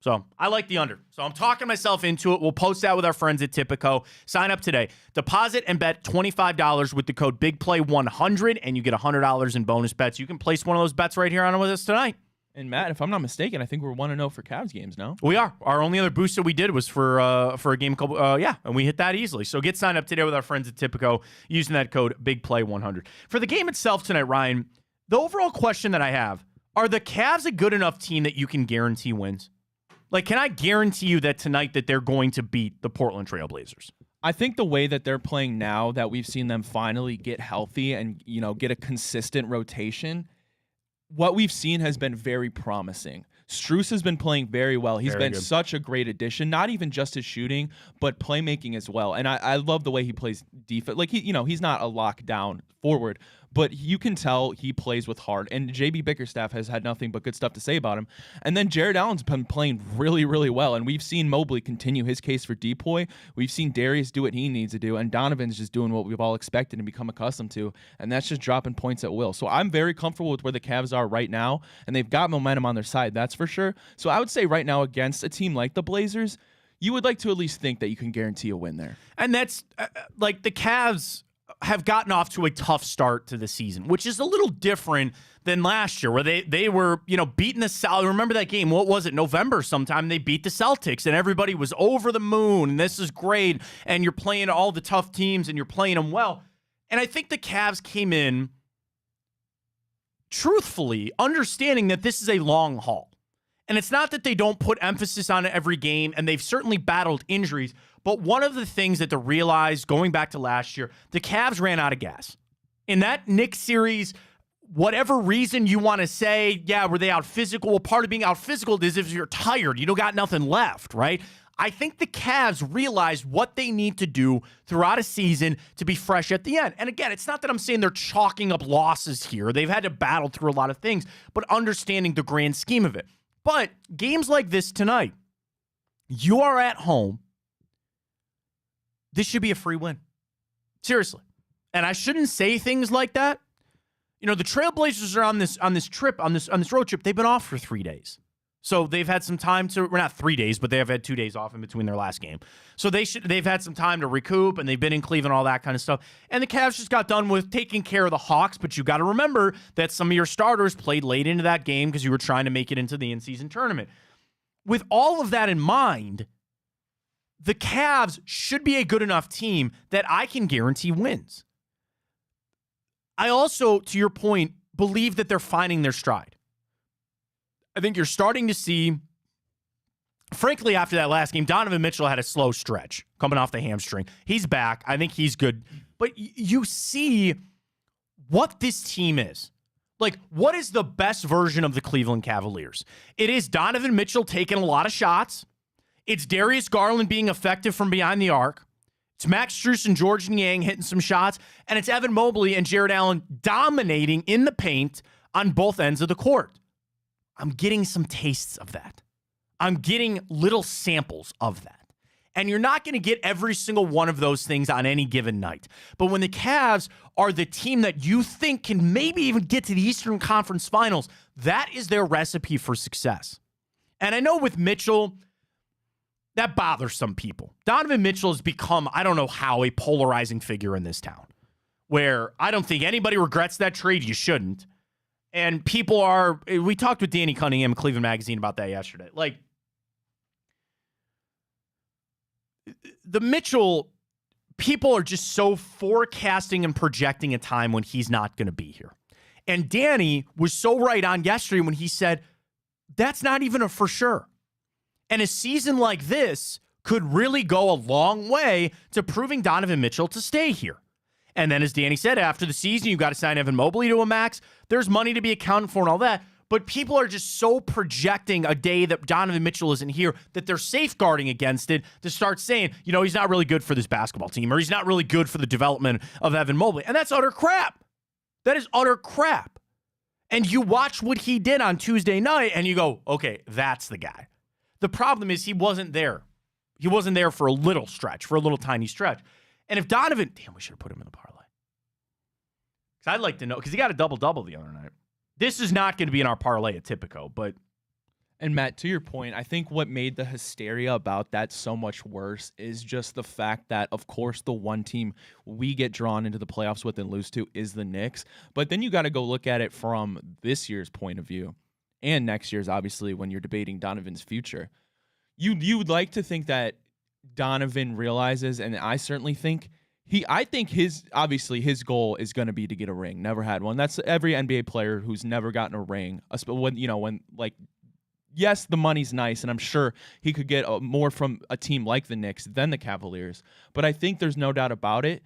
So I like the under. So I'm talking myself into it. We'll post that with our friends at Tipico. Sign up today. Deposit and bet $25 with the code BIGPLAY100, and you get $100 in bonus bets. You can place one of those bets right here on with us tonight. And Matt, if I'm not mistaken, I think we're 1-0 for Cavs games now. We are. Our only other boost that we did was for a game called and we hit that easily. So get signed up today with our friends at Tipico using that code BIGPLAY100. For the game itself tonight, Ryan, the overall question that I have, are the Cavs a good enough team that you can guarantee wins? Like, can I guarantee you that tonight that they're going to beat the Portland Trail Blazers? I think the way that they're playing now, that we've seen them finally get healthy and, get a consistent rotation, what we've seen has been very promising. Strus has been playing very well. He's been such a great addition, not even just his shooting, but playmaking as well. And I love the way he plays defense. Like, he's not a lockdown forward, but you can tell he plays with heart. And JB Bickerstaff has had nothing but good stuff to say about him. And then Jared Allen's been playing really, really well. And we've seen Mobley continue his case for Depoy. We've seen Darius do what he needs to do. And Donovan's just doing what we've all expected and become accustomed to. And that's just dropping points at will. So I'm very comfortable with where the Cavs are right now. And they've got momentum on their side, that's for sure. So I would say right now against a team like the Blazers, you would like to at least think that you can guarantee a win there. And that's like the Cavs have gotten off to a tough start to the season, which is a little different than last year, where they were, beating the Celtics. Remember that game? What was it? November sometime. They beat the Celtics, and everybody was over the moon, and this is great, and you're playing all the tough teams, and you're playing them well. And I think the Cavs came in truthfully understanding that this is a long haul. And it's not that they don't put emphasis on it every game, and they've certainly battled injuries, but one of the things that they realized going back to last year, the Cavs ran out of gas. In that Knicks series, whatever reason you want to say, were they out physical? Well, part of being out physical is if you're tired, you don't got nothing left, right? I think the Cavs realized what they need to do throughout a season to be fresh at the end. And again, it's not that I'm saying they're chalking up losses here. They've had to battle through a lot of things, but understanding the grand scheme of it. But games like this tonight, you are at home. This should be a free win. Seriously. And I shouldn't say things like that. The Trailblazers are on this road trip. They've been off for 3 days. So they've had some time to, well, not 3 days, but they have had 2 days off in between their last game. So they've had some time to recoup, and they've been in Cleveland, all that kind of stuff. And the Cavs just got done with taking care of the Hawks, but you got to remember that some of your starters played late into that game because you were trying to make it into the in-season tournament. With all of that in mind, the Cavs should be a good enough team that I can guarantee wins. I also, to your point, believe that they're finding their stride. I think you're starting to see, frankly, after that last game, Donovan Mitchell had a slow stretch coming off the hamstring. He's back. I think he's good. But you see what this team is. Like, what is the best version of the Cleveland Cavaliers? It is Donovan Mitchell taking a lot of shots. It's Darius Garland being effective from behind the arc. It's Max Strus and George Niang hitting some shots. And it's Evan Mobley and Jared Allen dominating in the paint on both ends of the court. I'm getting some tastes of that. I'm getting little samples of that. And you're not going to get every single one of those things on any given night. But when the Cavs are the team that you think can maybe even get to the Eastern Conference Finals, that is their recipe for success. And I know with Mitchell, that bothers some people. Donovan Mitchell has become, I don't know how, a polarizing figure in this town, where I don't think anybody regrets that trade. You shouldn't. And people are, we talked with Danny Cunningham, Cleveland Magazine, about that yesterday. Like, the Mitchell, people are just so forecasting and projecting a time when he's not going to be here. And Danny was so right on yesterday when he said, that's not even a for sure. And a season like this could really go a long way to proving Donovan Mitchell to stay here. And then, as Danny said, after the season, you've got to sign Evan Mobley to a max. There's money to be accounted for and all that. But people are just so projecting a day that Donovan Mitchell isn't here that they're safeguarding against it to start saying, he's not really good for this basketball team, or he's not really good for the development of Evan Mobley. And that's utter crap. That is utter crap. And you watch what he did on Tuesday night, and you go, okay, that's the guy. The problem is he wasn't there. He wasn't there for a little stretch, for a little tiny stretch. And if Donovan, we should have put him in the parlay. Because I'd like to know, because he got a double-double the other night. This is not going to be in our parlay at Tipico, but. And Matt, to your point, I think what made the hysteria about that so much worse is just the fact that, of course, the one team we get drawn into the playoffs with and lose to is the Knicks. But then you got to go look at it from this year's point of view, and next year's, obviously, when you're debating Donovan's future. You would like to think that Donovan realizes, and I certainly think I think his goal is going to be to get a ring. Never had one. That's every NBA player who's never gotten a ring. Yes, the money's nice, and I'm sure he could get more from a team like the Knicks than the Cavaliers. But I think there's no doubt about it.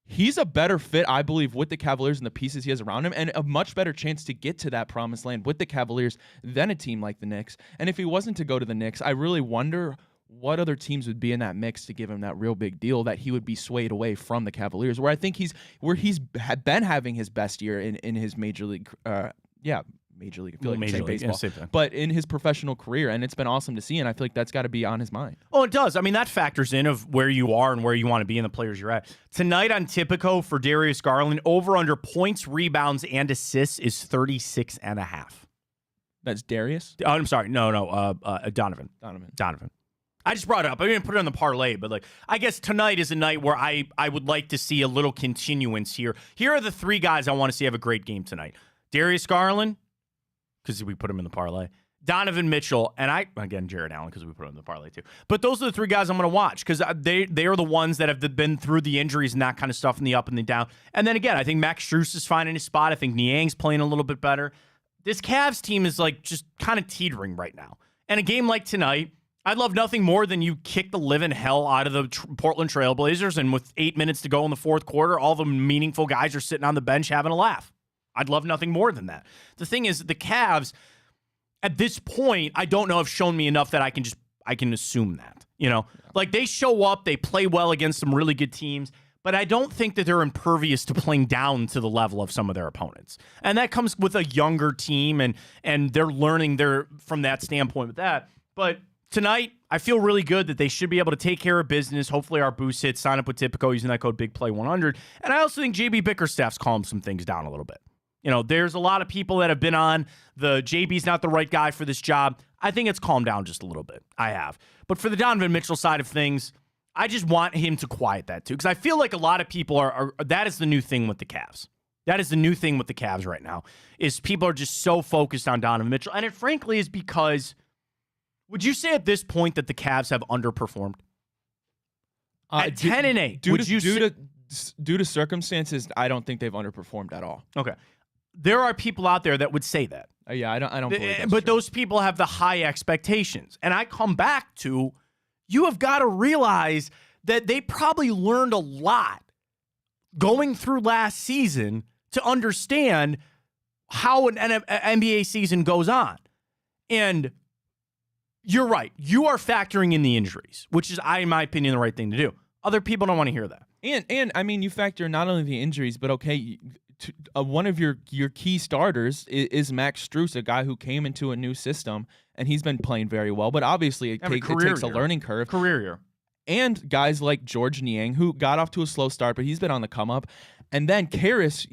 He's a better fit, I believe, with the Cavaliers and the pieces he has around him, and a much better chance to get to that promised land with the Cavaliers than a team like the Knicks. And if he wasn't to go to the Knicks, I really wonder what other teams would be in that mix to give him that real big deal that he would be swayed away from the Cavaliers, where I think he's been having his best year in his major league. Major league. I feel like Major saying league, baseball, yeah, but in his professional career, and it's been awesome to see. And I feel like that's got to be on his mind. Oh, it does. I mean, that factors in of where you are and where you want to be and the players you're at. Tonight on Tipico for Darius Garland, over under points, rebounds, and assists is 36.5. That's Darius? I'm sorry. No. Donovan. Donovan. I just brought it up. I didn't put it on the parlay, but I guess tonight is a night where I would like to see a little continuance here. Here are the 3 guys I want to see have a great game tonight. Darius Garland, because we put him in the parlay. Donovan Mitchell, and again, Jared Allen, because we put him in the parlay too. But those are the 3 guys I'm going to watch because they are the ones that have been through the injuries and that kind of stuff and the up and the down. And then again, I think Max Strus is finding his spot. I think Niang's playing a little bit better. This Cavs team is just kind of teetering right now. And a game like tonight, I'd love nothing more than you kick the living hell out of the Portland Trailblazers, and with 8 minutes to go in the fourth quarter, all the meaningful guys are sitting on the bench having a laugh. I'd love nothing more than that. The thing is, the Cavs, at this point, I don't know, have shown me enough that I can assume that. They show up, they play well against some really good teams, but I don't think that they're impervious to playing down to the level of some of their opponents. And that comes with a younger team, and they're learning from that standpoint with that. But tonight, I feel really good that they should be able to take care of business. Hopefully our boost hits, sign up with Tipico using that code BIGPLAY100. And I also think JB Bickerstaff's calmed some things down a little bit. There's a lot of people that have been on the JB's not the right guy for this job. I think it's calmed down just a little bit. I have. But for the Donovan Mitchell side of things, I just want him to quiet that too. Because I feel like a lot of people are that is the new thing with the Cavs. That is the new thing with the Cavs right now, is people are just so focused on Donovan Mitchell. And it frankly is because, would you say at this point that the Cavs have underperformed? At 10-8. Due to circumstances, I don't think they've underperformed at all. Okay. There are people out there that would say that. Yeah, I don't believe that's But true. those people have the high expectations. And I come back to, you have got to realize that they probably learned a lot going through last season to understand how an NBA season goes on. And you're right. You are factoring in the injuries, which is, in my opinion, the right thing to do. Other people don't want to hear that. And I mean, you factor not only the injuries, but okay, one of your key starters is Max Strus, a guy who came into a new system, and he's been playing very well. But obviously, it takes a learning curve. Career year. And guys like George Niang, who got off to a slow start, but he's been on the come up. And then Karis,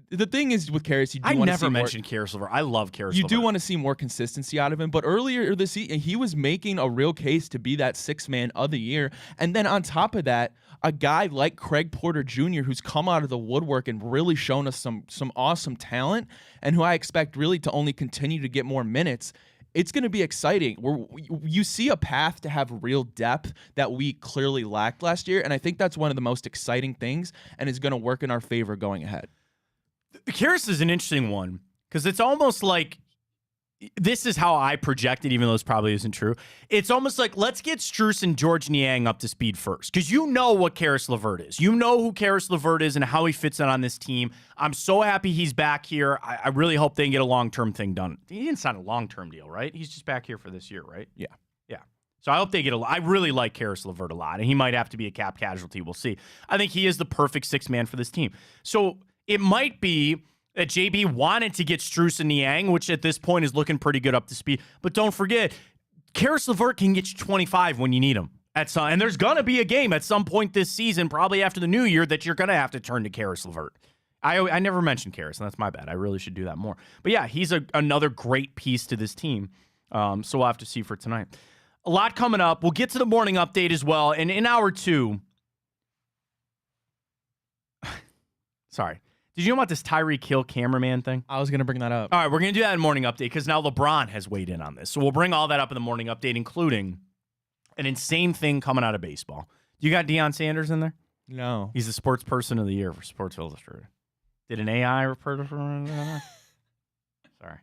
the thing is with Karis, you do want to see I never mentioned Karis LeVert. I love Karis LeVert. You do want to see more consistency out of him. But earlier this season, he was making a real case to be that 6th man of the year. And then on top of that, a guy like Craig Porter Jr., who's come out of the woodwork and really shown us some awesome talent, and who I expect really to only continue to get more minutes. It's going to be exciting. You see a path to have real depth that we clearly lacked last year, and I think that's one of the most exciting things and is going to work in our favor going ahead. Karis is an interesting one because it's almost like, this is how I project it, even though this probably isn't true. It's almost like, let's get Strus and George Niang up to speed first, because you know what Karis LeVert is. You know who Karis LeVert is and how he fits in on this team. I'm so happy he's back here. I really hope they can get a long-term thing done. He didn't sign a long-term deal, right? He's just back here for this year, right? Yeah. So I hope they get I really like Karis LeVert a lot, and he might have to be a cap casualty. We'll see. I think he is the perfect 6th man for this team. So it might be that JB wanted to get Strus and Niang, which at this point is looking pretty good up to speed. But don't forget, Karis LeVert can get you 25 when you need him. And there's going to be a game at some point this season, probably after the new year, that you're going to have to turn to Karis LeVert. I never mentioned Karis, and that's my bad. I really should do that more. But yeah, he's another great piece to this team. So we'll have to see for tonight. A lot coming up. We'll get to the morning update as well. And in hour 2, sorry. Did you know about this Tyreek Hill cameraman thing? I was going to bring that up. All right, we're going to do that in morning update because now LeBron has weighed in on this. So we'll bring all that up in the morning update, including an insane thing coming out of baseball. You got Deion Sanders in there? No. He's the sports person of the year for Sports Illustrated. Did an AI refer to Sorry.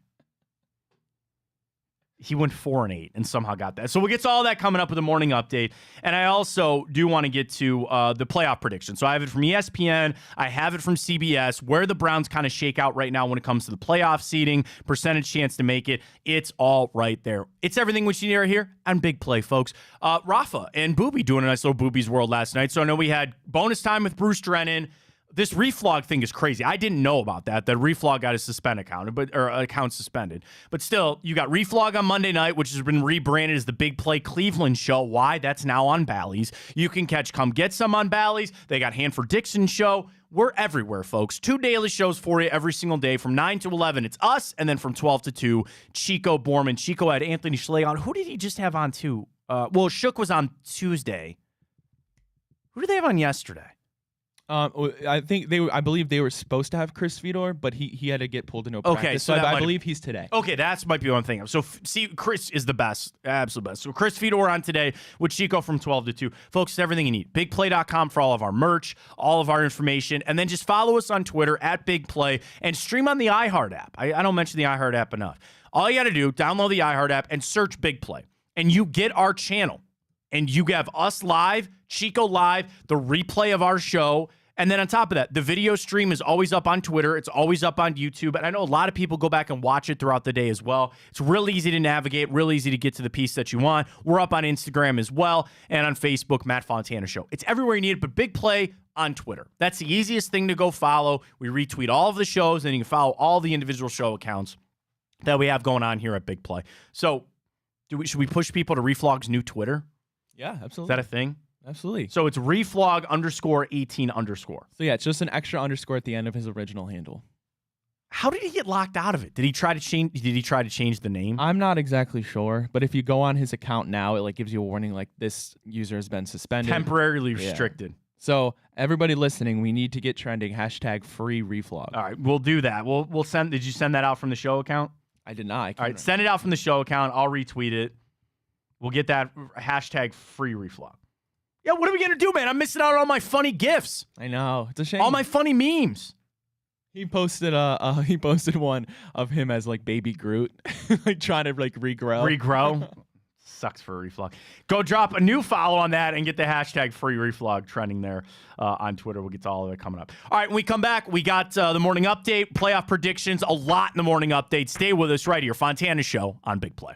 He went 4-8 and somehow got that. So we'll get to all that coming up with the morning update. And I also do want to get to the playoff prediction. So I have it from ESPN. I have it from CBS, where the Browns kind of shake out right now when it comes to the playoff seeding, percentage chance to make it. It's all right there. It's everything we should hear here on Big Play, folks. Rafa and Booby doing a nice little Booby's World last night. So I know we had bonus time with Bruce Drennan. This reflog thing is crazy. I didn't know about that. That reflog got his suspend account, account suspended. But still, you got reflog on Monday night, which has been rebranded as the Big Play Cleveland Show. Why? That's now on Bally's. You can catch Come Get Some on Bally's. They got Hanford Dixon Show. We're everywhere, folks. 2 daily shows for you every single day from 9 to 11. It's us, and then from 12 to 2, Chico Borman. Chico had Anthony Schley on. Who did he just have on too? Well, Shook was on Tuesday. Who did they have on yesterday? I believe they were supposed to have Chris Fedor, but he had to get pulled into a practice. Okay, so I believe he's today. Okay, that's might be one thing. So see, Chris is the best, absolute best. So Chris Fedor on today with Chico from 12 to 2. Folks, it's everything you need. BigPlay.com for all of our merch, all of our information, and then just follow us on Twitter at Big Play and stream on the iHeart app. I don't mention the iHeart app enough. All you got to do, download the iHeart app and search Big Play, and you get our channel. And you have us live, Chico live, the replay of our show. And then on top of that, the video stream is always up on Twitter. It's always up on YouTube. And I know a lot of people go back and watch it throughout the day as well. It's real easy to navigate, real easy to get to the piece that you want. We're up on Instagram as well and on Facebook, Matt Fontana Show. It's everywhere you need it, but Big Play on Twitter. That's the easiest thing to go follow. We retweet all of the shows, and you can follow all the individual show accounts that we have going on here at Big Play. So should we push people to Reflog's new Twitter? Yeah, absolutely. Is that a thing? Absolutely. So it's reflog_18_. So yeah, it's just an extra underscore at the end of his original handle. How did he get locked out of it? Did he try to change the name? I'm not exactly sure, but if you go on his account now, it like gives you a warning like this user has been suspended. Temporarily restricted. Yeah. So everybody listening, we need to get trending #FreeReflog. All right, we'll do that. We'll send. Did you send that out from the show account? I did not. All right, send it out from the show account. I'll retweet it. We'll get that #FreeReflog. Yeah, what are we gonna do, man? I'm missing out on all my funny gifs. I know, it's a shame. All my funny memes. He posted one of him as like baby Groot, like trying to like regrow. Sucks for Reflog. Go drop a new follow on that and get the #FreeReflog trending there on Twitter. We'll get to all of it coming up. All right, when we come back, we got the morning update, playoff predictions, a lot in the morning update. Stay with us right here, Fontana Show on Big Play.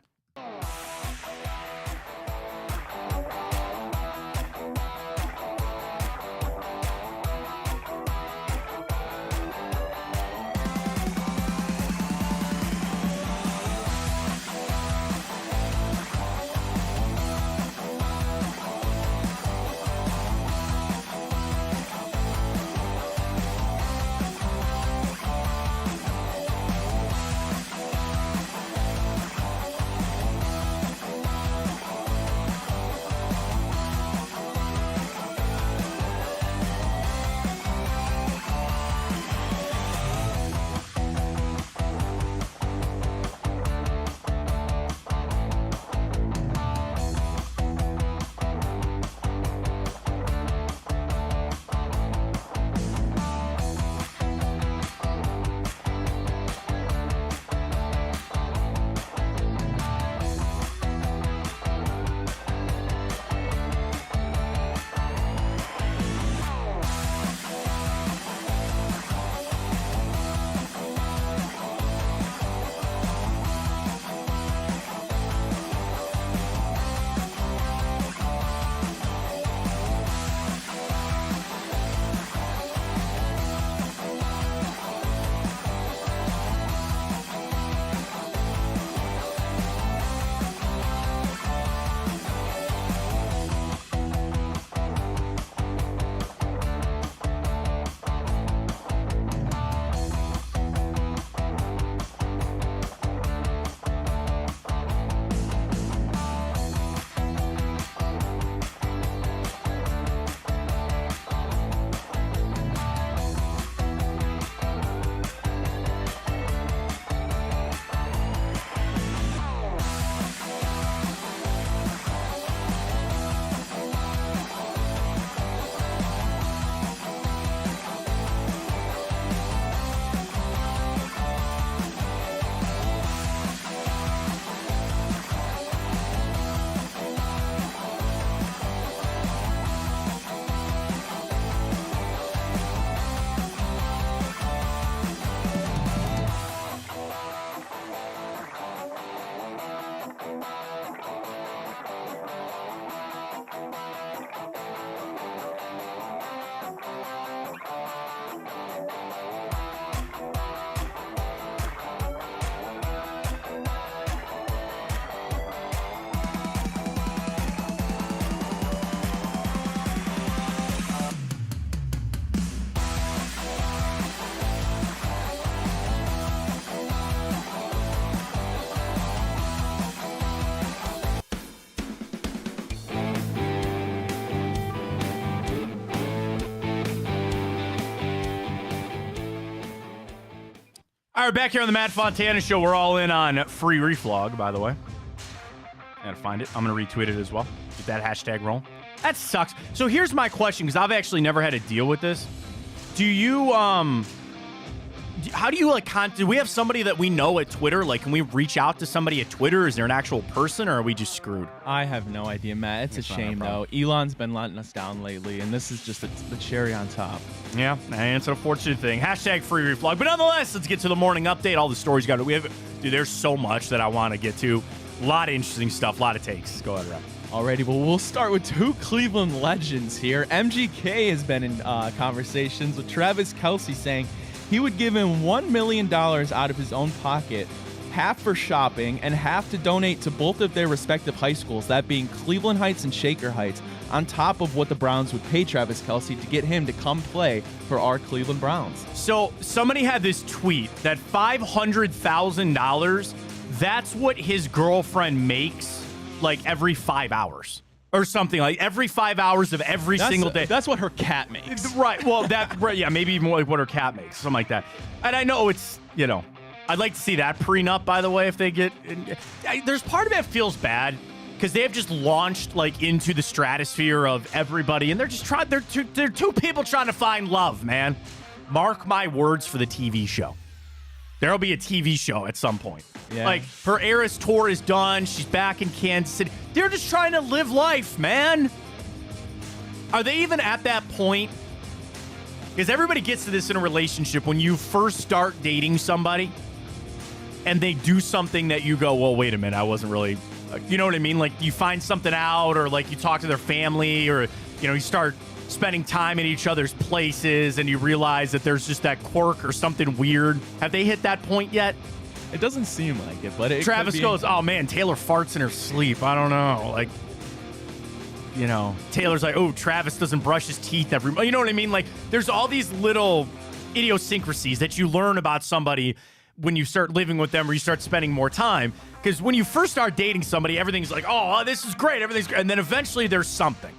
All right, back here on the Matt Fontana Show. We're all in on free reflog, by the way. Gotta find it. I'm going to retweet it as well. Get that hashtag rolling. That sucks. So here's my question, because I've actually never had to deal with this. Do you, how do you, like, do we have somebody that we know at Twitter? Like, can we reach out to somebody at Twitter? Is there an actual person, or are we just screwed? I have no idea, Matt. It's a shame, though. Elon's been letting us down lately, and this is just the cherry on top. Yeah, and it's an unfortunate thing. Hashtag free reflog. But nonetheless, let's get to the morning update. All the stories got. We have, dude, there's so much that I want to get to. A lot of interesting stuff, a lot of takes. Go ahead, Rob. Alrighty, well, we'll start with two Cleveland legends here. MGK has been in conversations with Travis Kelce, saying he would give him $1 million out of his own pocket, half for shopping and half to donate to both of their respective high schools, that being Cleveland Heights and Shaker Heights, on top of what the Browns would pay Travis Kelce to get him to come play for our Cleveland Browns. So somebody had this tweet that $500,000, that's what his girlfriend makes like every 5 hours or something, like every 5 hours of every single day. That's what her cat makes. Right. Well, yeah, maybe even more like what her cat makes, something like that. And I know it's, I'd like to see that prenup, by the way, if they get. There's part of it that feels bad because they have just launched like into the stratosphere of everybody, and they're just trying. They're two people trying to find love, man. Mark my words for the TV show. There'll be a TV show at some point. Yeah. Like, her Eras tour is done. She's back in Kansas City. They're just trying to live life, man. Are they even at that point? Because everybody gets to this in a relationship when you first start dating somebody and they do something that you go, well, wait a minute, I wasn't really, you know what I mean? Like, you find something out, or like you talk to their family, or, you start spending time in each other's places and you realize that there's just that quirk or something weird. Have they hit that point yet? It doesn't seem like it, but it Travis could be. goes, oh man, Taylor farts in her sleep. I don't know. Like, Taylor's like, oh, Travis doesn't brush his teeth every month. You know what I mean? Like, there's all these little idiosyncrasies that you learn about somebody when you start living with them or you start spending more time. Because when you first start dating somebody, everything's like, oh, this is great. Everything's great. And then eventually there's something.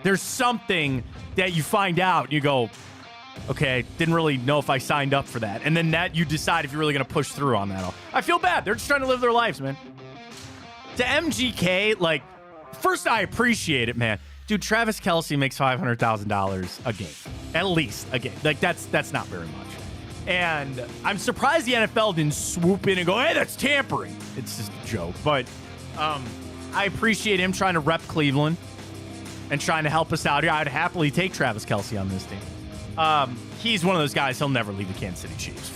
There's something that you find out and you go, okay, didn't really know if I signed up for that. And then that you decide if you're really going to push through on that. I feel bad. They're just trying to live their lives, man. To MGK, like, first, I appreciate it, man. Dude, Travis Kelce makes $500,000 a game. At least a game. Like, that's not very much. And I'm surprised the NFL didn't swoop in and go, hey, that's tampering. It's just a joke. But I appreciate him trying to rep Cleveland and trying to help us out here. I'd happily take Travis Kelce on this team. He's one of those guys, he'll never leave the Kansas City Chiefs.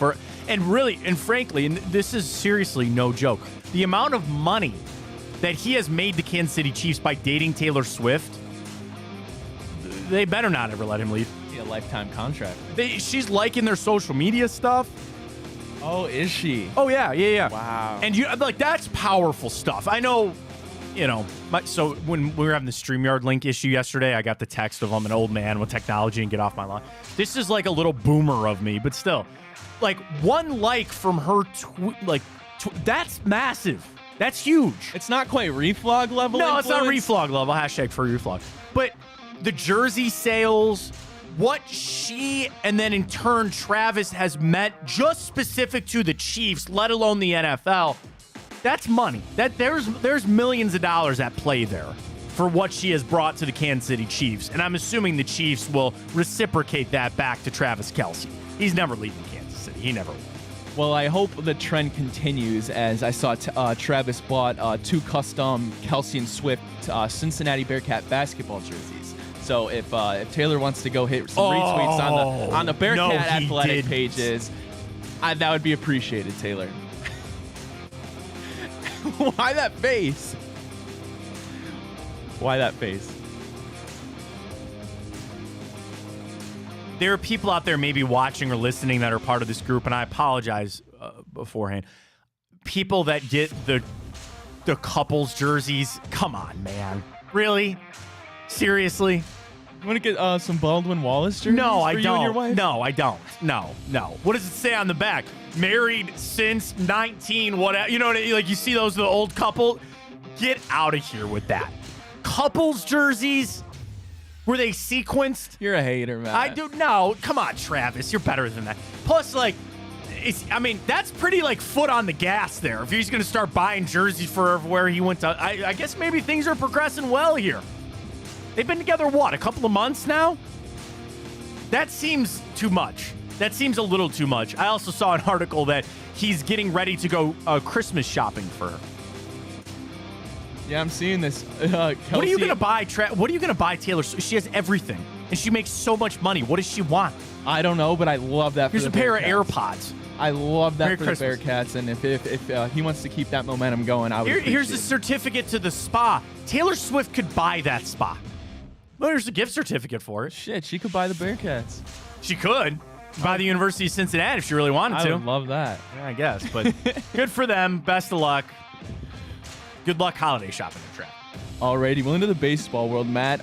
And frankly, and this is seriously no joke, the amount of money that he has made the Kansas City Chiefs by dating Taylor Swift, they better not ever let him leave. A lifetime contract. She's liking their social media stuff. Oh, is she? Oh, yeah. Wow. And that's powerful stuff. I know, so when we were having the StreamYard link issue yesterday, I got the text of I'm an old man with technology and get off my lawn. This is like a little boomer of me, but still, like, one like from her, that's massive. That's huge. It's not quite reflog level. No, influence. it's not reflog level. Hashtag for reflog. But the jersey sales, what she and then in turn Travis has met just specific to the Chiefs, let alone the NFL. That's money. There's millions of dollars at play there for what she has brought to the Kansas City Chiefs. And I'm assuming the Chiefs will reciprocate that back to Travis Kelce. He's never leaving Kansas City. He never will. Well, I hope the trend continues, as I saw Travis bought two custom Kelce and Swift Cincinnati Bearcat basketball jerseys. So if Taylor wants to go hit some retweets on the Bearcat athletic pages, that would be appreciated, Taylor. Why that face? Why that face? There are people out there maybe watching or listening that are part of this group, and I apologize beforehand. People that get the couples jerseys. Come on, man. Really? Seriously? You want to get some Baldwin Wallace jerseys? No, I for don't. You and your wife? No, I don't. No. What does it say on the back? Married since 19, whatever. You know what I mean? Like, you see those, the old couple? Get out of here with that. Couples jerseys? Were they sequenced? You're a hater, man. I do. No, come on, Travis. You're better than that. Plus, like, that's pretty like foot on the gas there. If he's going to start buying jerseys for everywhere he went to, I guess maybe things are progressing well here. They've been together, what, a couple of months now? That seems too much. That seems a little too much. I also saw an article that he's getting ready to go Christmas shopping for her. Yeah, I'm seeing this. What are you going to buy, What are you going to buy, Taylor? She has everything, and she makes so much money. What does she want? I don't know, but I love that. Here's for a the pair of Bearcats. AirPods. I love that Merry for Christmas. the Bearcats, and if he wants to keep that momentum going, I would. Here's a appreciate it. certificate to the spa. Taylor Swift could buy that spa. Well, there's a gift certificate for it. Shit, she could buy the Bearcats. She could buy the University of Cincinnati if she really wanted I to. would love that. Yeah, I guess, but good for them. Best of luck. Good luck holiday shopping at Trap. Alrighty, well, into the baseball world, Matt.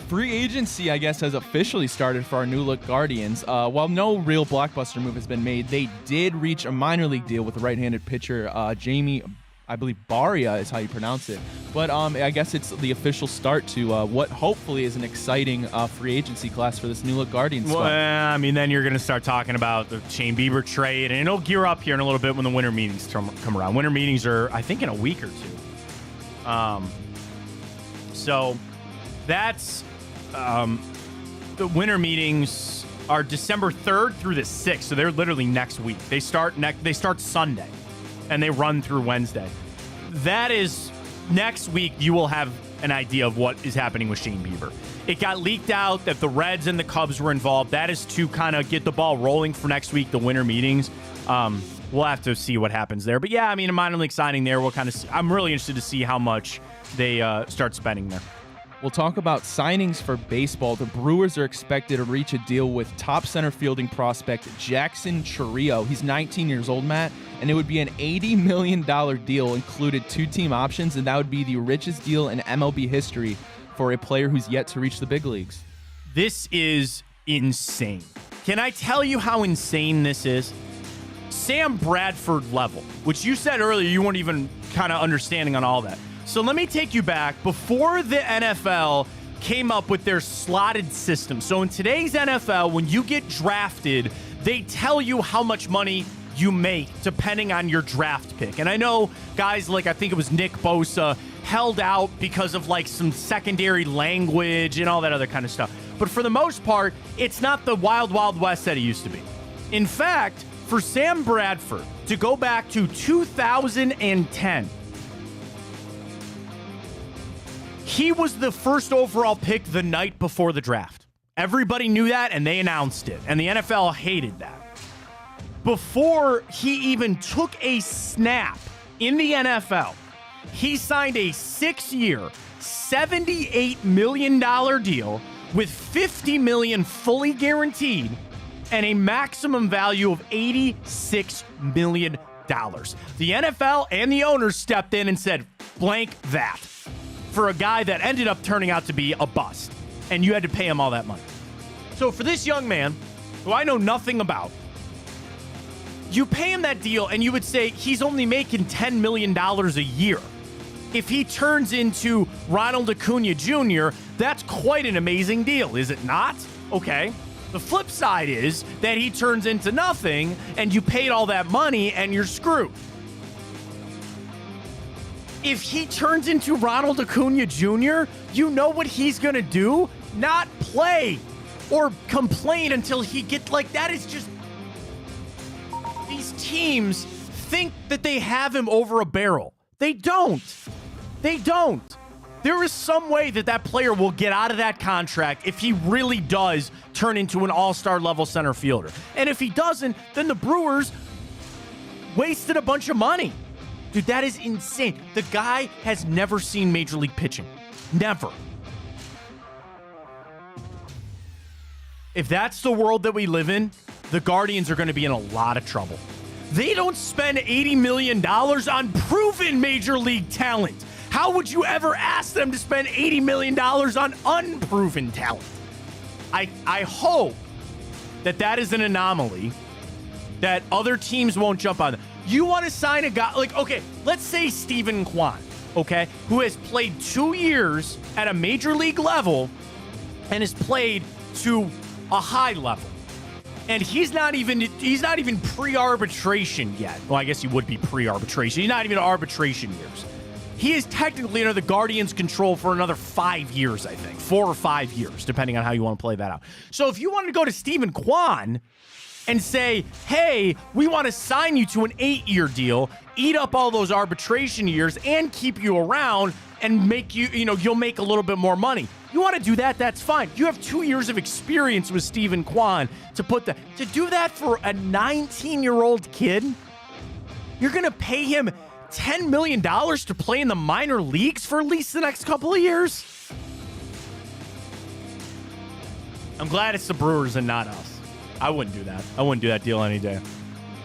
Free agency, I guess, has officially started for our new look Guardians. While no real blockbuster move has been made, they did reach a minor league deal with the right-handed pitcher Jamie, I believe Barria is how you pronounce it. But I guess it's the official start to what hopefully is an exciting free agency class for this new look Guardians Well, squad. I mean, then you're going to start talking about the Shane Bieber trade, and it'll gear up here in a little bit when the winter meetings come around. Winter meetings are, I think, in a week or two. So that's the winter meetings are December 3rd through the 6th, so they're literally next week. They start Sunday, and they run through Wednesday. That is next week. You will have an idea of what is happening with Shane Bieber. It got leaked out that the Reds and the Cubs were involved. That is to kind of get the ball rolling for next week, the winter meetings. We'll have to see what happens there. But yeah, I mean, a minor league signing there. We'll kind of see. I'm really interested to see how much they start spending there. We'll talk about signings for baseball. The Brewers are expected to reach a deal with top center fielding prospect Jackson Chourio. He's 19 years old, Matt, and it would be an $80 million deal, included 2 team options, and that would be the richest deal in MLB history for a player who's yet to reach the big leagues. This is insane. Can I tell you how insane this is? Sam Bradford level, which you said earlier you weren't even kind of understanding on all that. So let me take you back before the NFL came up with their slotted system. So in today's NFL, when you get drafted, they tell you how much money you make depending on your draft pick. And I know guys like, I think it was Nick Bosa, held out because of like some secondary language and all that other kind of stuff. But for the most part, it's not the wild, wild west that it used to be. In fact, for Sam Bradford to go back to 2010, he was the first overall pick the night before the draft. Everybody knew that, and they announced it, and the NFL hated that. Before he even took a snap in the NFL, he signed a 6-year, $78 million deal with $50 million fully guaranteed and a maximum value of $86 million. The NFL and the owners stepped in and said, blank that, for a guy that ended up turning out to be a bust, and you had to pay him all that money. So for this young man, who I know nothing about, you pay him that deal, and you would say he's only making $10 million a year. If he turns into Ronald Acuna Jr., that's quite an amazing deal, is it not? Okay. The flip side is that he turns into nothing, and you paid all that money, and you're screwed. If he turns into Ronald Acuna Jr., you know what he's going to do? Not play or complain until he gets like that. Is just, these teams think that they have him over a barrel. They don't. They don't. There is some way that that player will get out of that contract if he really does turn into an all-star level center fielder. And if he doesn't, then the Brewers wasted a bunch of money. Dude, that is insane. The guy has never seen Major League pitching. Never. If that's the world that we live in, the Guardians are going to be in a lot of trouble. They don't spend $80 million on proven Major League talent. How would you ever ask them to spend $80 million on unproven talent? I hope that that is an anomaly, that other teams won't jump on. You want to sign a guy, like, okay, let's say Steven Kwan, okay, who has played 2 years at a major league level and has played to a high level. And he's not even pre-arbitration yet. Well, I guess he would be pre-arbitration. He's not even arbitration years. He is technically under the Guardians' control for another 5 years, I think. 4 or 5 years, depending on how you want to play that out. So if you wanted to go to Stephen Kwan and say, hey, we want to sign you to an 8-year deal, eat up all those arbitration years, and keep you around and make you'll make a little bit more money. You want to do that, that's fine. You have 2 years of experience with Stephen Kwan to do that for a 19-year-old kid. You're going to pay him $10 million to play in the minor leagues for at least the next couple of years? I'm glad it's the Brewers and not us. I wouldn't do that. I wouldn't do that deal any day.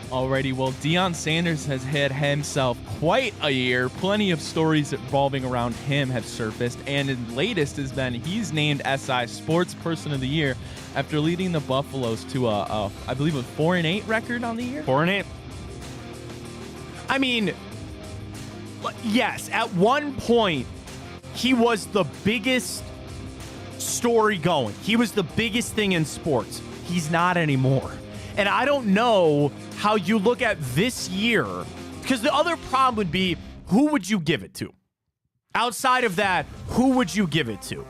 Alrighty, well, Deion Sanders has had himself quite a year. Plenty of stories revolving around him have surfaced, and the latest has been he's named SI Sports Person of the Year after leading the Buffaloes to I believe a 4-8 record on the year. 4-8. I mean, yes, at one point he was the biggest story going. He was the biggest thing in sports. He's not anymore. And I don't know how you look at this year, because the other problem would be, who would you give it to? Outside of that, who would you give it to?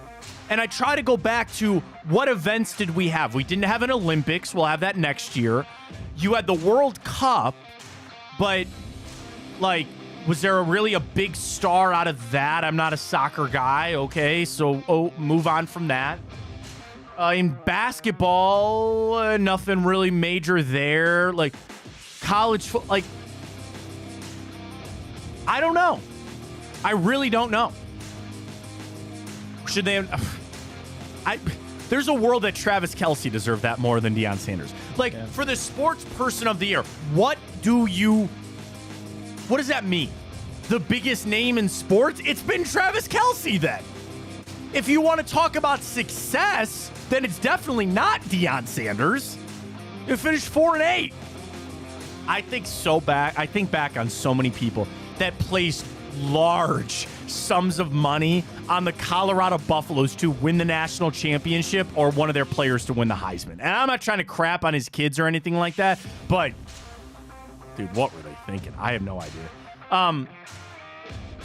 And I try to go back to what events did we have? We didn't have an Olympics. We'll have that next year. You had the World Cup, but like, was there really a big star out of that? I'm not a soccer guy. Okay, so move on from that. In basketball, nothing really major there. Like college football, like I don't know. I really don't know. Should they? There's a world that Travis Kelce deserved that more than Deion Sanders. Like for the sports person of the year, what does that mean? The biggest name in sports? It's been Travis Kelce then. If you want to talk about success, then it's definitely not Deion Sanders. He finished 4-8. I think back on so many people that placed large sums of money on the Colorado Buffaloes to win the national championship or one of their players to win the Heisman. And I'm not trying to crap on his kids or anything like that, but dude, what were they thinking? I have no idea.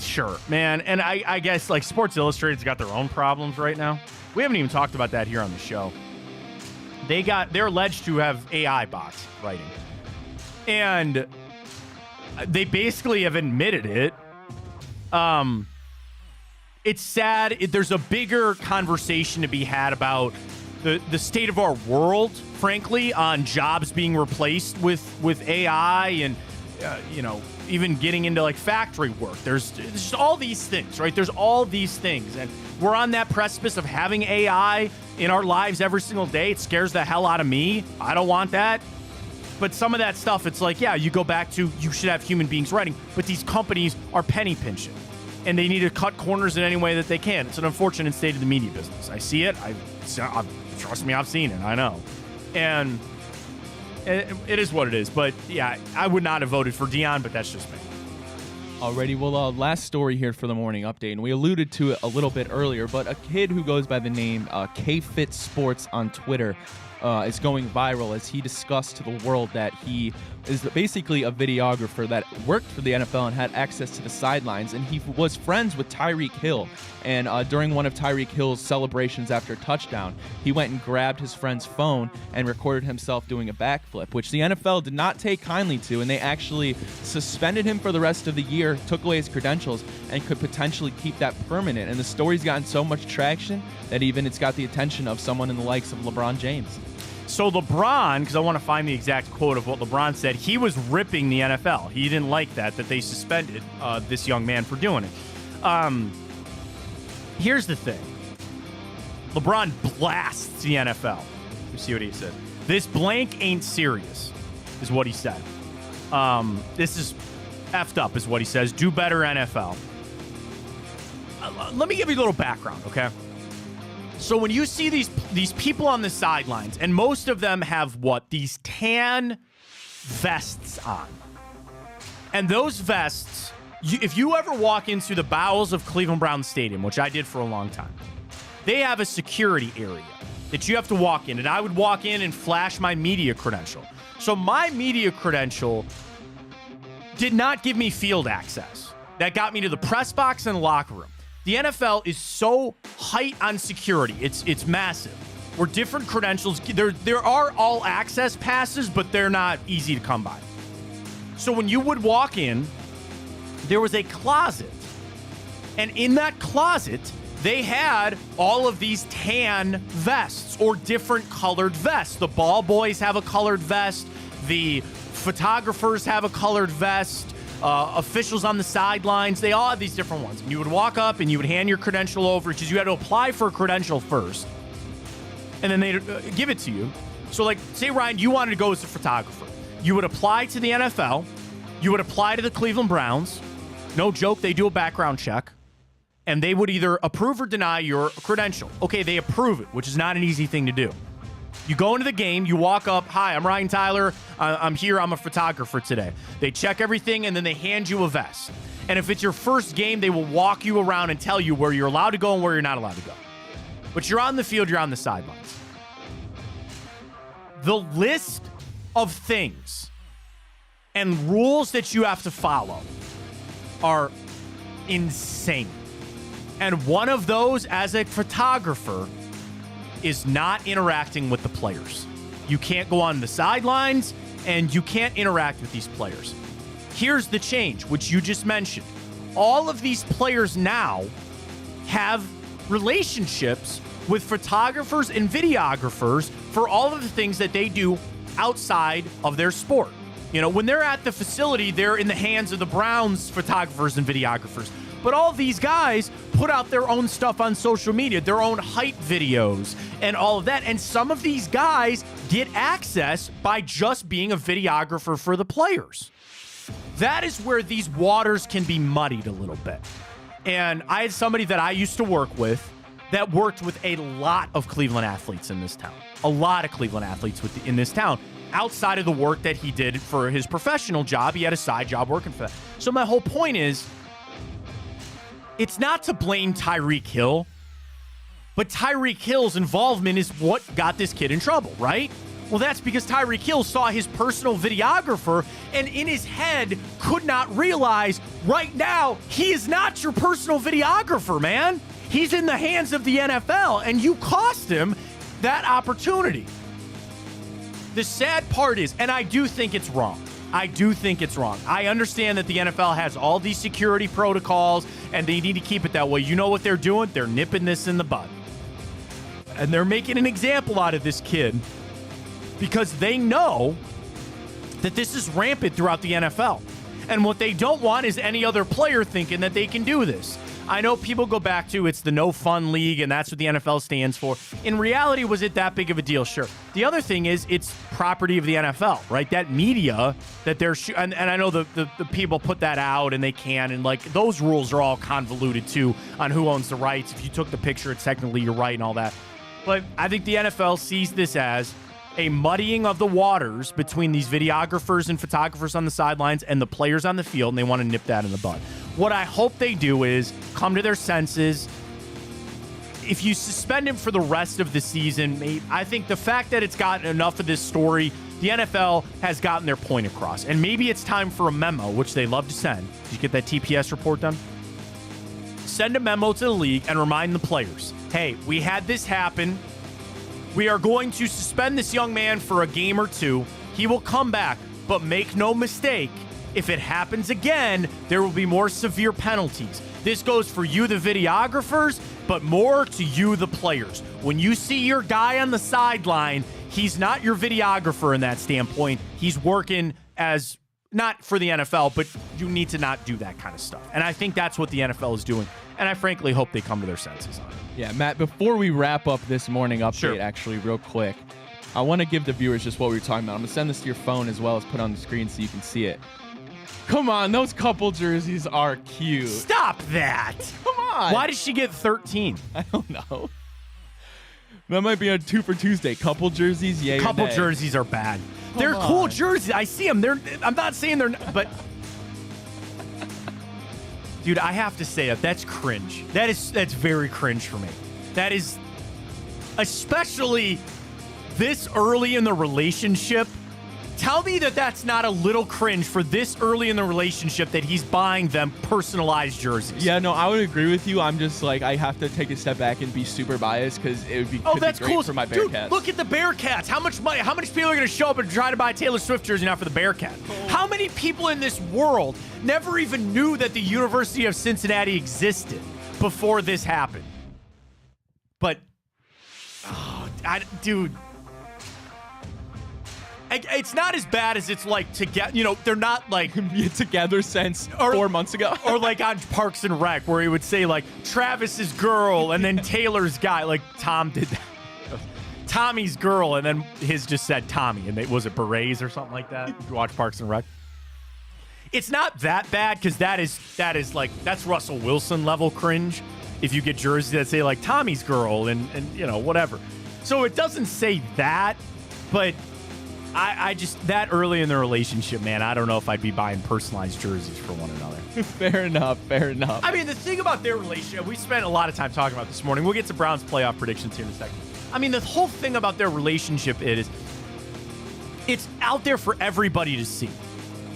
Sure, man. And I guess like Sports Illustrated's got their own problems right now. We haven't even talked about that here on the show. They're alleged to have AI bots writing. And they basically have admitted it. It's sad. There's a bigger conversation to be had about the state of our world, frankly, on jobs being replaced with AI and, even getting into like factory work. There's just all these things, right? There's all these things. And we're on that precipice of having AI in our lives every single day. It scares the hell out of me. I don't want that. But some of that stuff, it's like, yeah, you go back to you should have human beings writing. But these companies are penny pinching. And they need to cut corners in any way that they can. It's an unfortunate state of the media business. I see it. Trust me, I've seen it. I know. And it is what it is. But, yeah, I would not have voted for Deion, but that's just me. Alrighty, well, last story here for the morning update, and we alluded to it a little bit earlier, but a kid who goes by the name KFit Sports on Twitter is going viral as he discussed to the world that he is basically a videographer that worked for the NFL and had access to the sidelines, and he was friends with Tyreek Hill. And during one of Tyreek Hill's celebrations after a touchdown, he went and grabbed his friend's phone and recorded himself doing a backflip, which the NFL did not take kindly to, and they actually suspended him for the rest of the year, took away his credentials, and could potentially keep that permanent. And the story's gotten so much traction that even it's got the attention of someone in the likes of LeBron James. So LeBron, because I want to find the exact quote of what LeBron said, he was ripping the NFL. He didn't like that they suspended this young man for doing it. Here's the thing. LeBron blasts the NFL. You see what he said. This blank ain't serious, is what he said. This is effed up, is what he says. Do better, NFL. Let me give you a little background, okay? So when you see these people on the sidelines, and most of them have what? These tan vests on. And those vests, if you ever walk into the bowels of Cleveland Browns Stadium, which I did for a long time, they have a security area. that you have to walk in, and I would walk in and flash my media credential. So my media credential did not give me field access. That got me to the press box and the locker room. The NFL is so height on security. It's massive. We're different credentials. There are all access passes, but they're not easy to come by. So when you would walk in, there was a closet. And in that closet, they had all of these tan vests or different colored vests. The ball boys have a colored vest. The photographers have a colored vest. Officials on the sidelines, they all have these different ones. And you would walk up and you would hand your credential over, because you had to apply for a credential first. And then they'd give it to you. So like, say, Ryan, you wanted to go as a photographer. You would apply to the NFL. You would apply to the Cleveland Browns. No joke, they do a background check. And they would either approve or deny your credential. Okay, they approve it, which is not an easy thing to do. You go into the game, you walk up, hi, I'm Ryan Tyler, I'm here, I'm a photographer today. They check everything, and then they hand you a vest. And if it's your first game, they will walk you around and tell you where you're allowed to go and where you're not allowed to go. But you're on the field, you're on the sidelines. The list of things and rules that you have to follow are insane. And one of those, as a photographer, is not interacting with the players. You can't go on the sidelines, and you can't interact with these players. Here's the change, which you just mentioned. All of these players now have relationships with photographers and videographers for all of the things that they do outside of their sport. You know, when they're at the facility, they're in the hands of the Browns photographers and videographers. But all these guys put out their own stuff on social media, their own hype videos and all of that. And some of these guys get access by just being a videographer for the players. That is where these waters can be muddied a little bit. And I had somebody that I used to work with that worked with a lot of Cleveland athletes in this town. A lot of Cleveland athletes in this town. Outside of the work that he did for his professional job, he had a side job working for that. So my whole point is, it's not to blame Tyreek Hill, but Tyreek Hill's involvement is what got this kid in trouble, right? Well, that's because Tyreek Hill saw his personal videographer and in his head could not realize right now he is not your personal videographer, man. He's in the hands of the NFL, and you cost him that opportunity. The sad part is, and I do think it's wrong. I understand that the NFL has all these security protocols, and they need to keep it that way. You know what they're doing? They're nipping this in the bud. And they're making an example out of this kid because they know that this is rampant throughout the NFL. And what they don't want is any other player thinking that they can do this. I know people go back to it's the no fun league, and that's what the NFL stands for. In reality, was it that big of a deal? Sure. The other thing is it's property of the NFL, right? That media that they're and I know the people put that out, and they can, and like those rules are all convoluted too on who owns the rights. If you took the picture, it's technically your right and all that. But I think the NFL sees this as a muddying of the waters between these videographers and photographers on the sidelines and the players on the field, and they want to nip that in the bud. What I hope they do is come to their senses. If you suspend him for the rest of the season, I think the fact that it's gotten enough of this story, the NFL has gotten their point across. And maybe it's time for a memo, which they love to send. Did you get that TPS report done? Send a memo to the league and remind the players, hey, we had this happen. We are going to suspend this young man for a game or two. He will come back, but make no mistake, if it happens again, there will be more severe penalties. This goes for you, the videographers, but more to you, the players. When you see your guy on the sideline, he's not your videographer in that standpoint. He's working as, not for the NFL, but you need to not do that kind of stuff. And I think that's what the NFL is doing. And I frankly hope they come to their senses on it. Yeah, Matt, before we wrap up this morning update, actually, real quick, I want to give the viewers just what we were talking about. I'm going to send this to your phone as well as put on the screen so you can see it. Come on, those couple jerseys are cute. Stop that. Come on. Why did she get 13? I don't know. That might be a 2 for Tuesday. Couple jerseys, yay or Couple nay. jerseys are bad. They're cool jerseys. I see them. I'm not saying they're not, but dude, I have to say that's cringe. That's very cringe for me. That is especially this early in the relationship. Tell me that that's not a little cringe for this early in the relationship that he's buying them personalized jerseys. Yeah, no, I would agree with you. I'm just like, I have to take a step back and be super biased because it would be, That's be great cool for my Dude, Bearcats. look at the Bearcats. How much money? How many people are going to show up and try to buy a Taylor Swift jersey now for the Bearcats? How many people in this world never even knew that the University of Cincinnati existed before this happened? But, dude. It's not as bad as it's like to get, they're not like together since 4 months ago. Or like on Parks and Rec where he would say like Travis's girl and then Taylor's guy. Like Tom did that. Tommy's girl and then his just said Tommy. And was it Berets or something like that? If you watch Parks and Rec. It's not that bad because that is like, that's Russell Wilson level cringe. If you get jerseys that say like Tommy's girl and whatever. So it doesn't say that, but I just, that early in the relationship, man, I don't know if I'd be buying personalized jerseys for one another. Fair enough. I mean, the thing about their relationship, we spent a lot of time talking about this morning. We'll get to Browns playoff predictions here in a second. I mean, the whole thing about their relationship is it's out there for everybody to see.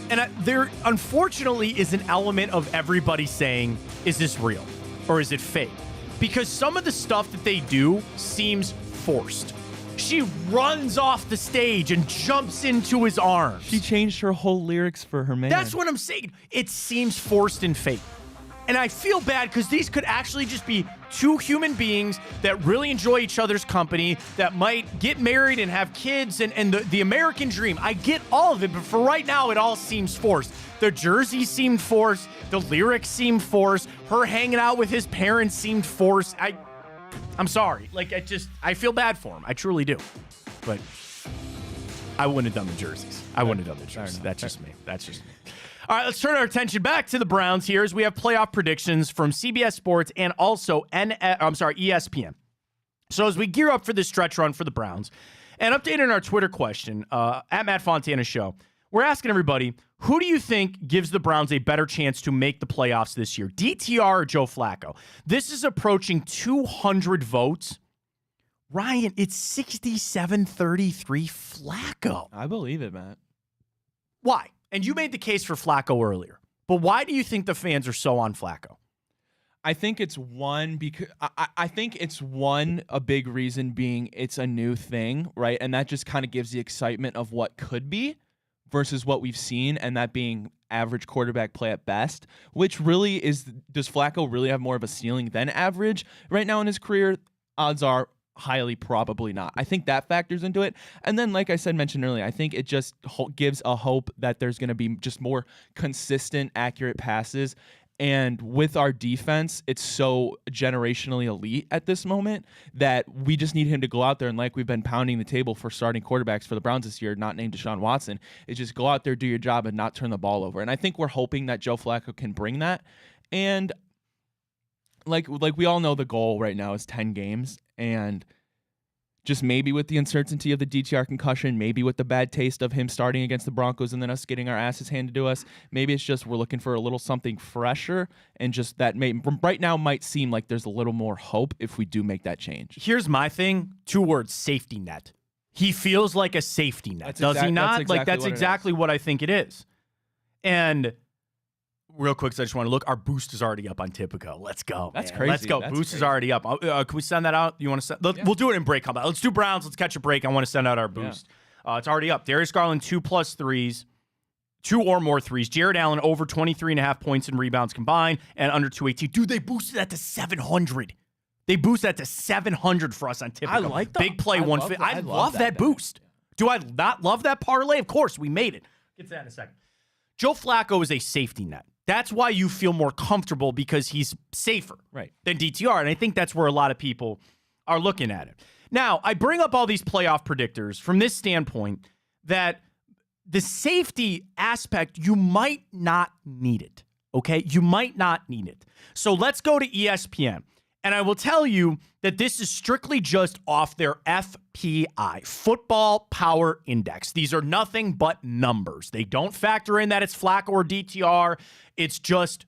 And there, unfortunately, is an element of everybody saying, is this real or is it fake? Because some of the stuff that they do seems forced. She runs off the stage and jumps into his arms. She changed her whole lyrics for her man. That's what I'm saying. It seems forced and fake. And I feel bad because these could actually just be two human beings that really enjoy each other's company, that might get married and have kids and the American dream. I get all of it, but for right now, it all seems forced. The jersey seemed forced. The lyrics seemed forced. Her hanging out with his parents seemed forced. I'm sorry. Like, I feel bad for him. I truly do. But I wouldn't have done the jerseys. That's just me. All right, let's turn our attention back to the Browns here as we have playoff predictions from CBS Sports and also ESPN. So as we gear up for this stretch run for the Browns, and updating our Twitter question at Matt Fontana Show, we're asking everybody, who do you think gives the Browns a better chance to make the playoffs this year, DTR or Joe Flacco? This is approaching 200 votes. Ryan, it's 67-33 Flacco. I believe it, Matt. Why? And you made the case for Flacco earlier, but why do you think the fans are so on Flacco? I think it's a big reason being it's a new thing, right? And that just kind of gives the excitement of what could be versus what we've seen, and that being average quarterback play at best, which really is, does Flacco really have more of a ceiling than average right now in his career? Odds are highly probably not. I think that factors into it. And then, like I mentioned earlier, I think it just gives a hope that there's going to be just more consistent, accurate passes. And with our defense, it's so generationally elite at this moment that we just need him to go out there. And like we've been pounding the table for starting quarterbacks for the Browns this year, not named Deshaun Watson, is just go out there, do your job, and not turn the ball over. And I think we're hoping that Joe Flacco can bring that. And like we all know, the goal right now is 10 games. And just maybe with the uncertainty of the DTR concussion, maybe with the bad taste of him starting against the Broncos and then us getting our asses handed to us, maybe it's just we're looking for a little something fresher, and just that right now might seem like there's a little more hope if we do make that change. Here's my thing, 2 words, safety net. He feels like a safety net, does he not? That's exactly what I think it is. And real quick, so I just want to look. Our boost is already up on Tipico. Let's go. That's man. crazy. Let's go. That's boost crazy. is already up. Can we send that out? You want to send? Yeah. We'll do it in break. How about? Let's do Browns. Let's catch a break. I want to send out our boost. Yeah. It's already up. Darius Garland 2+ threes, 2 or more threes. Jared Allen over 23.5 points and rebounds combined, and under 218. Dude, they boosted that to 700. They boosted that to 700 for us on Tipico. I like that. Big play 150. I love that boost. Do I not love that parlay? Of course, we made it. Get to that in a second. Joe Flacco is a safety net. That's why you feel more comfortable, because he's safer than DTR. And I think that's where a lot of people are looking at it. Now, I bring up all these playoff predictors from this standpoint that the safety aspect, you might not need it, okay? You might not need it. So let's go to ESPN. And I will tell you that this is strictly just off their FPI, Football Power Index. These are nothing but numbers. They don't factor in that it's Flacco or DTR. It's just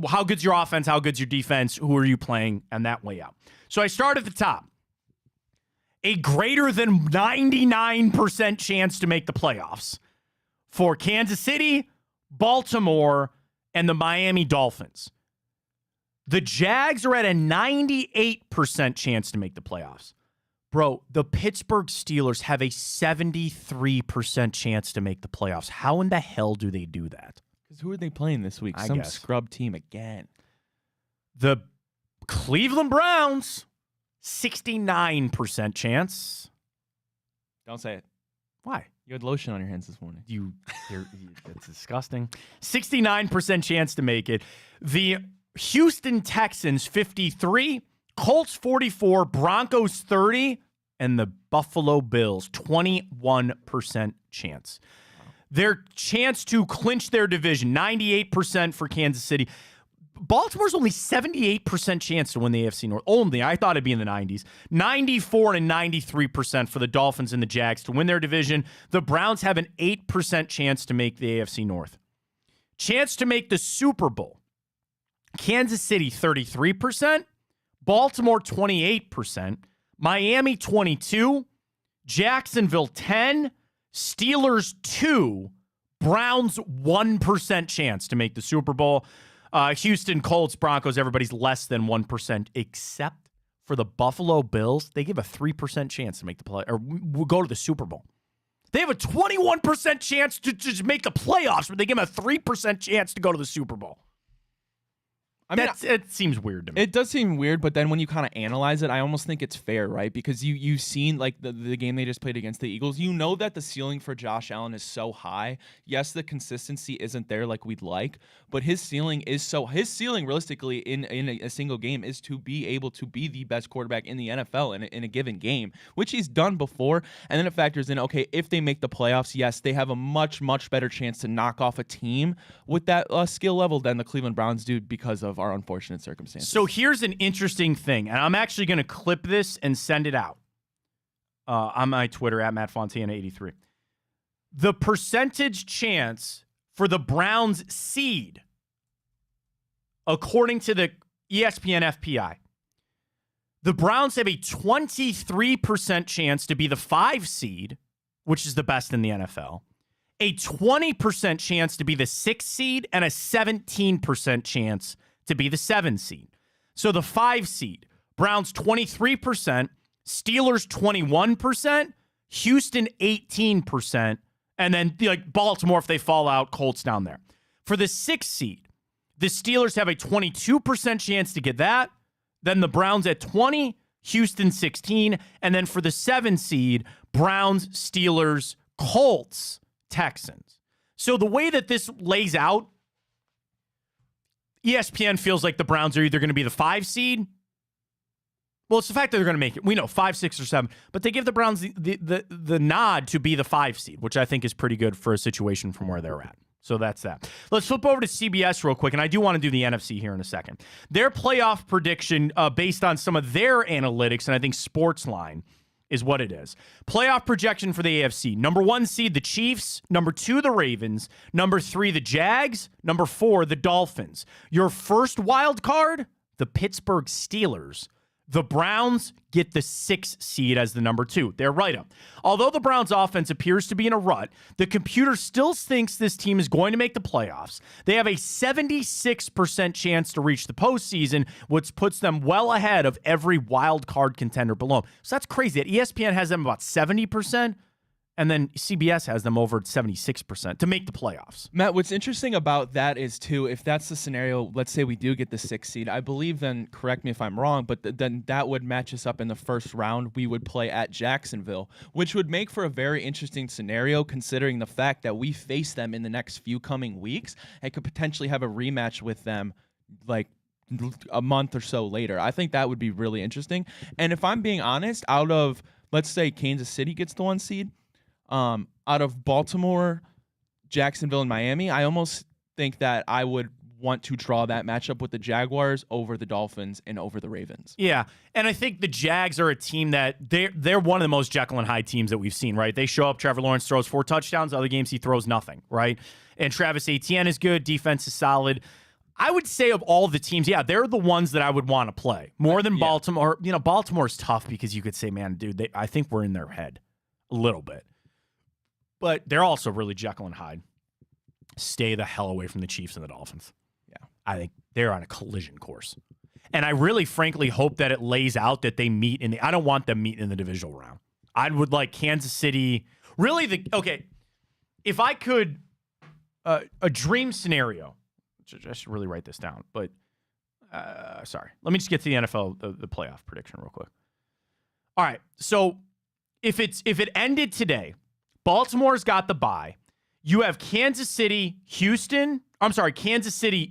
how good's your offense, how good's your defense, who are you playing, and that way out. So I start at the top. a greater than 99% chance to make the playoffs for Kansas City, Baltimore, and the Miami Dolphins. The Jags are at a 98% chance to make the playoffs. Bro, the Pittsburgh Steelers have a 73% chance to make the playoffs. How in the hell do they do that? Because who are they playing this week? Some scrub team again. The Cleveland Browns, 69% chance. Don't say it. Why? You had lotion on your hands this morning. That's disgusting. 69% chance to make it. The Houston Texans, 53. Colts, 44. Broncos, 30. And the Buffalo Bills, 21% chance. Wow. Their chance to clinch their division, 98% for Kansas City. Baltimore's only 78% chance to win the AFC North. Only. I thought it'd be in the 90s. 94 and 93% for the Dolphins and the Jags to win their division. The Browns have an 8% chance to make the AFC North. Chance to make the Super Bowl. Kansas City, 33%. Baltimore, 28%. Miami, 22%. Jacksonville, 10%. Steelers, 2%. Browns, 1% chance to make the Super Bowl. Houston, Colts, Broncos, everybody's less than 1%, except for the Buffalo Bills. They give a 3% chance to make the play or go to the Super Bowl. They have a 21% chance to just make the playoffs, but they give them a 3% chance to go to the Super Bowl. I mean, it seems weird to me. It does seem weird, but then when you kind of analyze it, I almost think it's fair, right? Because you've seen like the game they just played against the Eagles. You know that the ceiling for Josh Allen is so high. Yes, the consistency isn't there like we'd like, but his ceiling realistically in a single game is to be able to be the best quarterback in the NFL in a given game, which he's done before. And then it factors in, okay, if they make the playoffs, yes, they have a much, much better chance to knock off a team with that skill level than the Cleveland Browns do because of our unfortunate circumstances. So here's an interesting thing, and I'm actually going to clip this and send it out on my Twitter at MattFontana83. The percentage chance for the Browns seed, according to the ESPN FPI, the Browns have a 23% chance to be the 5 seed, which is the best in the NFL, a 20% chance to be the 6 seed, and a 17% chance to be the 7 seed. So the 5 seed, Browns 23%, Steelers 21%, Houston 18%, and then like Baltimore, if they fall out, Colts down there. For the 6 seed, the Steelers have a 22% chance to get that, then the Browns at 20%, Houston 16%, and then for the 7 seed, Browns, Steelers, Colts, Texans. So the way that this lays out, ESPN feels like the Browns are either going to be the 5 seed. Well, it's the fact that they're going to make it. We know 5, 6, or 7, but they give the Browns the nod to be the 5 seed, which I think is pretty good for a situation from where they're at. So that's that. Let's flip over to CBS real quick, and I do want to do the NFC here in a second. Their playoff prediction, based on some of their analytics, and I think Sportsline, is what it is. Playoff projection for the AFC. Number 1 seed, the Chiefs. Number 2, the Ravens. Number 3, the Jags. Number 4, the Dolphins. Your first wild card, the Pittsburgh Steelers. The Browns get the 6th seed as the number 2. They're right up. Although the Browns offense appears to be in a rut, the computer still thinks this team is going to make the playoffs. They have a 76% chance to reach the postseason, which puts them well ahead of every wild card contender below. So that's crazy. ESPN has them about 70%. And then CBS has them over at 76% to make the playoffs. Matt, what's interesting about that is, too, if that's the scenario, let's say we do get the 6th seed, I believe then, correct me if I'm wrong, but then that would match us up in the first round. We would play at Jacksonville, which would make for a very interesting scenario considering the fact that we face them in the next few coming weeks and could potentially have a rematch with them like a month or so later. I think that would be really interesting. And if I'm being honest, out of, let's say Kansas City gets the 1 seed, out of Baltimore, Jacksonville, and Miami, I almost think that I would want to draw that matchup with the Jaguars over the Dolphins and over the Ravens. Yeah, and I think the Jags are a team that they're one of the most Jekyll and Hyde teams that we've seen, right? They show up, Trevor Lawrence throws 4 touchdowns, other games he throws nothing, right? And Travis Etienne is good, defense is solid. I would say of all the teams, yeah, they're the ones that I would want to play more than Baltimore. You know, Baltimore's tough because you could say, man, dude, I think we're in their head a little bit. But they're also really Jekyll and Hyde. Stay the hell away from the Chiefs and the Dolphins. Yeah. I think they're on a collision course. And I really, frankly, hope that it lays out that they meet in the – I don't want them meeting in the divisional round. I would like Kansas City – really, if I could a dream scenario – I should really write this down. But, sorry. Let me just get to the NFL, the playoff prediction real quick. All right. So, if it ended today, Baltimore's got the bye. You have Kansas City,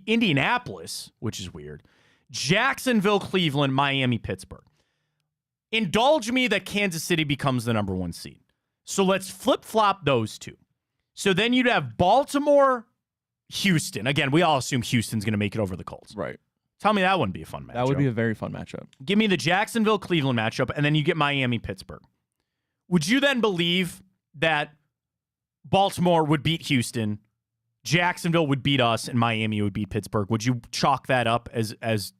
Indianapolis, which is weird. Jacksonville, Cleveland, Miami, Pittsburgh. Indulge me that Kansas City becomes the number 1 seed. So, let's flip-flop those two. So, then you'd have Baltimore, Houston. Again, we all assume Houston's going to make it over the Colts. Right. Tell me that wouldn't be a fun matchup. That would be a very fun matchup. Give me the Jacksonville-Cleveland matchup, and then you get Miami-Pittsburgh. Would you then believe that Baltimore would beat Houston, Jacksonville would beat us, and Miami would beat Pittsburgh? Would you chalk that up as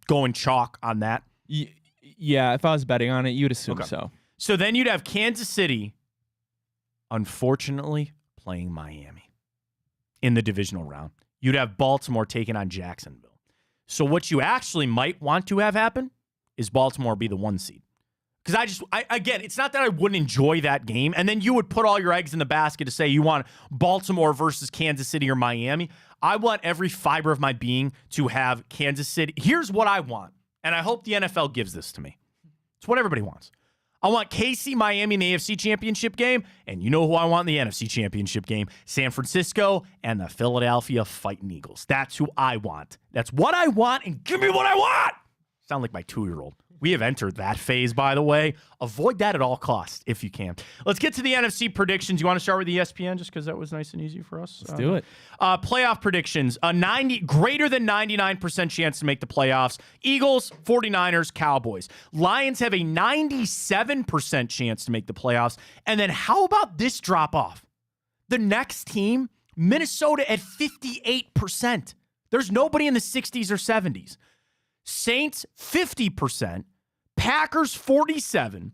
going chalk on that? Yeah, if I was betting on it, you'd assume so. So then you'd have Kansas City, unfortunately, playing Miami in the divisional round. You'd have Baltimore taking on Jacksonville. So what you actually might want to have happen is Baltimore be the 1 seed. Because again, it's not that I wouldn't enjoy that game, and then you would put all your eggs in the basket to say you want Baltimore versus Kansas City or Miami. I want every fiber of my being to have Kansas City. Here's what I want, and I hope the NFL gives this to me. It's what everybody wants. I want KC, Miami in the AFC Championship game, and you know who I want in the NFC Championship game? San Francisco and the Philadelphia Fighting Eagles. That's who I want. That's what I want, and give me what I want! Sound like my 2-year-old. We have entered that phase, by the way. Avoid that at all costs, if you can. Let's get to the NFC predictions. You want to start with ESPN, just because that was nice and easy for us? Let's do it. Playoff predictions. Greater than 99% chance to make the playoffs. Eagles, 49ers, Cowboys. Lions have a 97% chance to make the playoffs. And then how about this drop-off? The next team, Minnesota at 58%. There's nobody in the 60s or 70s. Saints, 50%. Packers, 47%.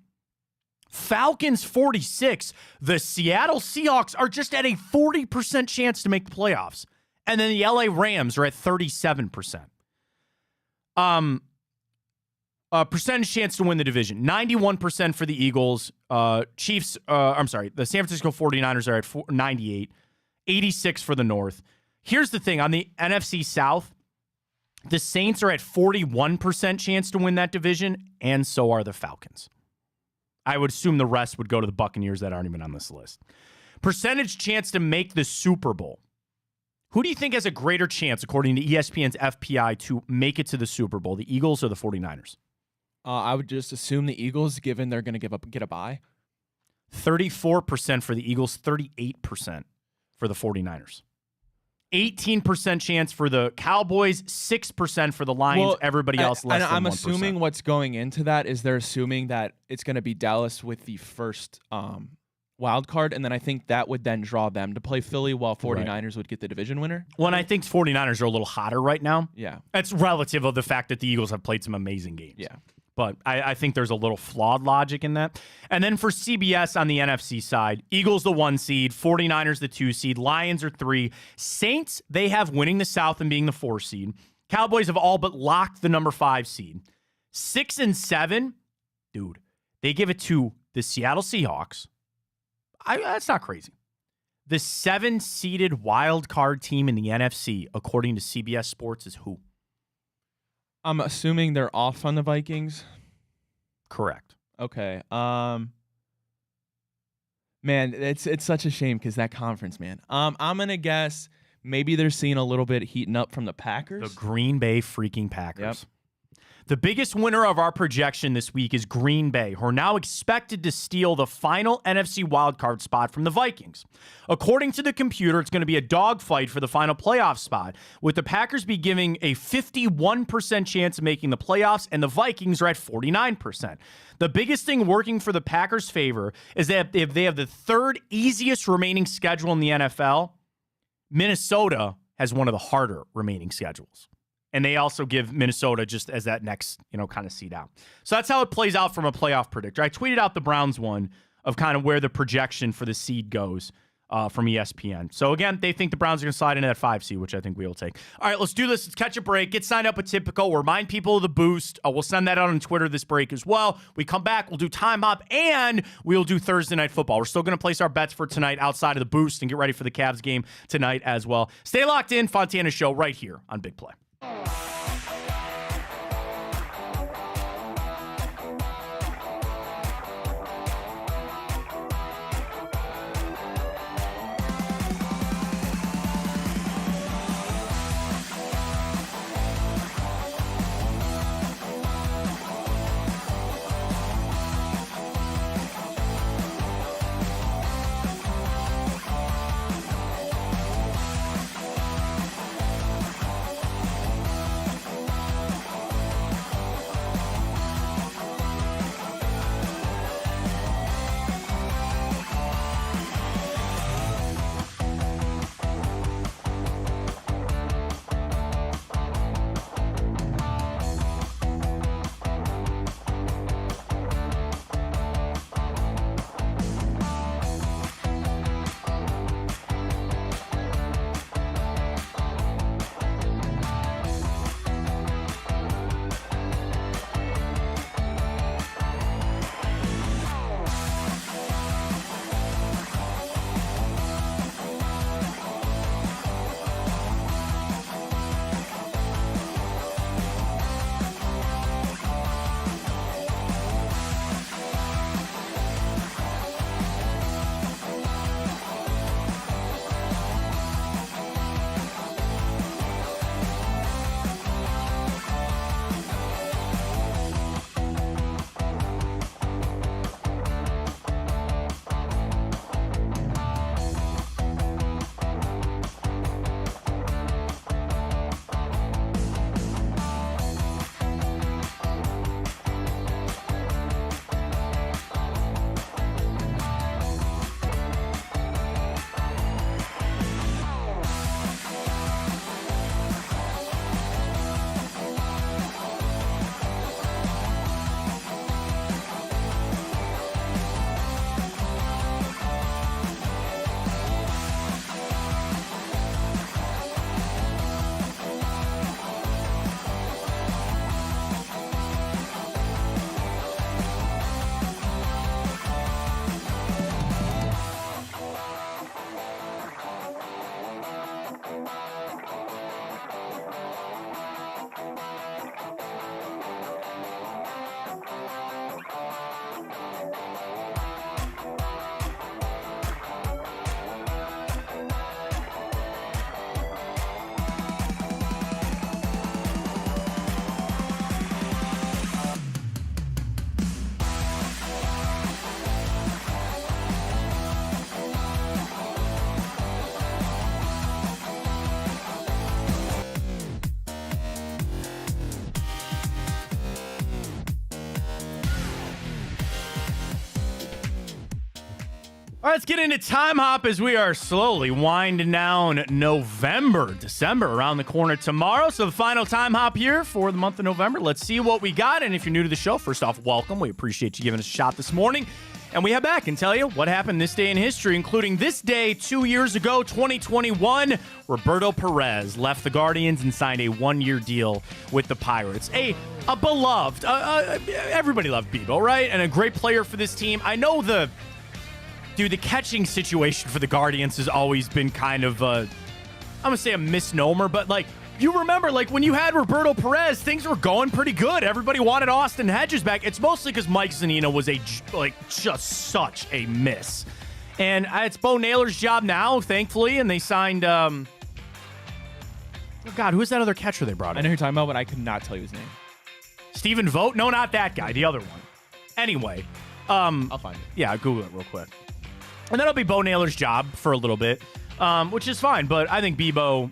Falcons, 46%. The Seattle Seahawks are just at a 40% chance to make the playoffs. And then the LA Rams are at 37%. Percentage chance to win the division. 91% for the Eagles. The San Francisco 49ers are at 98. 86 for the North. Here's the thing. On the NFC South, the Saints are at 41% chance to win that division, and so are the Falcons. I would assume the rest would go to the Buccaneers that aren't even on this list. Percentage chance to make the Super Bowl. Who do you think has a greater chance, according to ESPN's FPI, to make it to the Super Bowl, the Eagles or the 49ers? I would just assume the Eagles, given they're going to get a bye. 34% for the Eagles, 38% for the 49ers. 18% chance for the Cowboys, 6% for the Lions. Well, everybody else less than 1%. I'm assuming what's going into that is they're assuming that it's going to be Dallas with the first wild card, and then I think that would then draw them to play Philly while 49ers would get the division winner. Well, and I think 49ers are a little hotter right now. Yeah. That's relative of the fact that the Eagles have played some amazing games. Yeah. But I think there's a little flawed logic in that. And then for CBS on the NFC side, Eagles the 1 seed, 49ers the 2 seed, Lions are 3. Saints, they have winning the South and being the 4 seed. Cowboys have all but locked the number 5 seed. 6 and 7, dude, they give it to the Seattle Seahawks. That's not crazy. The 7-seeded wild card team in the NFC, according to CBS Sports, is who? I'm assuming they're off on the Vikings. Correct. Okay. Man, it's such a shame because that conference, man. I'm gonna guess maybe they're seeing a little bit heating up from the Packers. The Green Bay freaking Packers. Yep. The biggest winner of our projection this week is Green Bay, who are now expected to steal the final NFC wildcard spot from the Vikings. According to the computer, it's going to be a dogfight for the final playoff spot, with the Packers be giving a 51% chance of making the playoffs, and the Vikings are at 49%. The biggest thing working for the Packers' favor is that if they have the third easiest remaining schedule in the NFL, Minnesota has one of the harder remaining schedules. And they also give Minnesota just as that next, kind of seed out. So that's how it plays out from a playoff predictor. I tweeted out the Browns one of kind of where the projection for the seed goes from ESPN. So again, they think the Browns are going to slide into that 5 seed, which I think we will take. All right, let's do this. Let's catch a break. Get signed up with Tipico. Remind people of the boost. We'll send that out on Twitter this break as well. We come back. We'll do Time Hop, and we'll do Thursday Night Football. We're still going to place our bets for tonight outside of the boost and get ready for the Cavs game tonight as well. Stay locked in. Fontana Show right here on Big Play. All right, let's get into Time Hop as we are slowly winding down November, December around the corner tomorrow. So the final Time Hop here for the month of November. Let's see what we got. And if you're new to the show, first off, welcome. We appreciate you giving us a shot this morning. And we head back and tell you what happened this day in history, including this day 2 years ago, 2021. Roberto Perez left the Guardians and signed a one-year deal with the Pirates. A beloved, everybody loved Bebo, right? And a great player for this team. I know the catching situation for the Guardians has always been kind of, I'm going to say a misnomer, but you remember, when you had Roberto Perez, things were going pretty good. Everybody wanted Austin Hedges back. It's mostly because Mike Zunino was just such a miss. And it's Bo Naylor's job now, thankfully, and they signed, oh God, who's that other catcher they brought in? I know who you're talking about, but I could not tell you his name. Stephen Vogt? No, not that guy, the other one. Anyway. I'll find it. Yeah, Google it real quick. And that'll be Bo Naylor's job for a little bit, which is fine. But I think Bebo,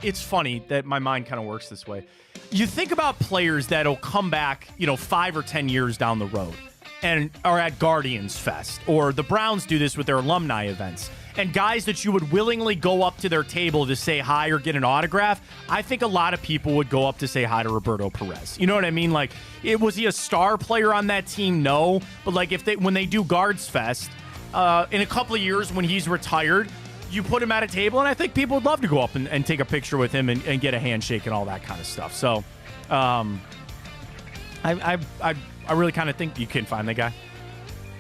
it's funny that my mind kind of works this way. You think about players that'll come back, 5 or 10 years down the road. and are at Guardians Fest, or the Browns do this with their alumni events, and guys that you would willingly go up to their table to say hi or get an autograph, I think a lot of people would go up to say hi to Roberto Perez. You know what I mean? Like, was he a star player on that team? No. But like, when they do Guards Fest, in a couple of years when he's retired, you put him at a table, and I think people would love to go up and take a picture with him and get a handshake and all that kind of stuff. So, I really kind of think you can find the guy.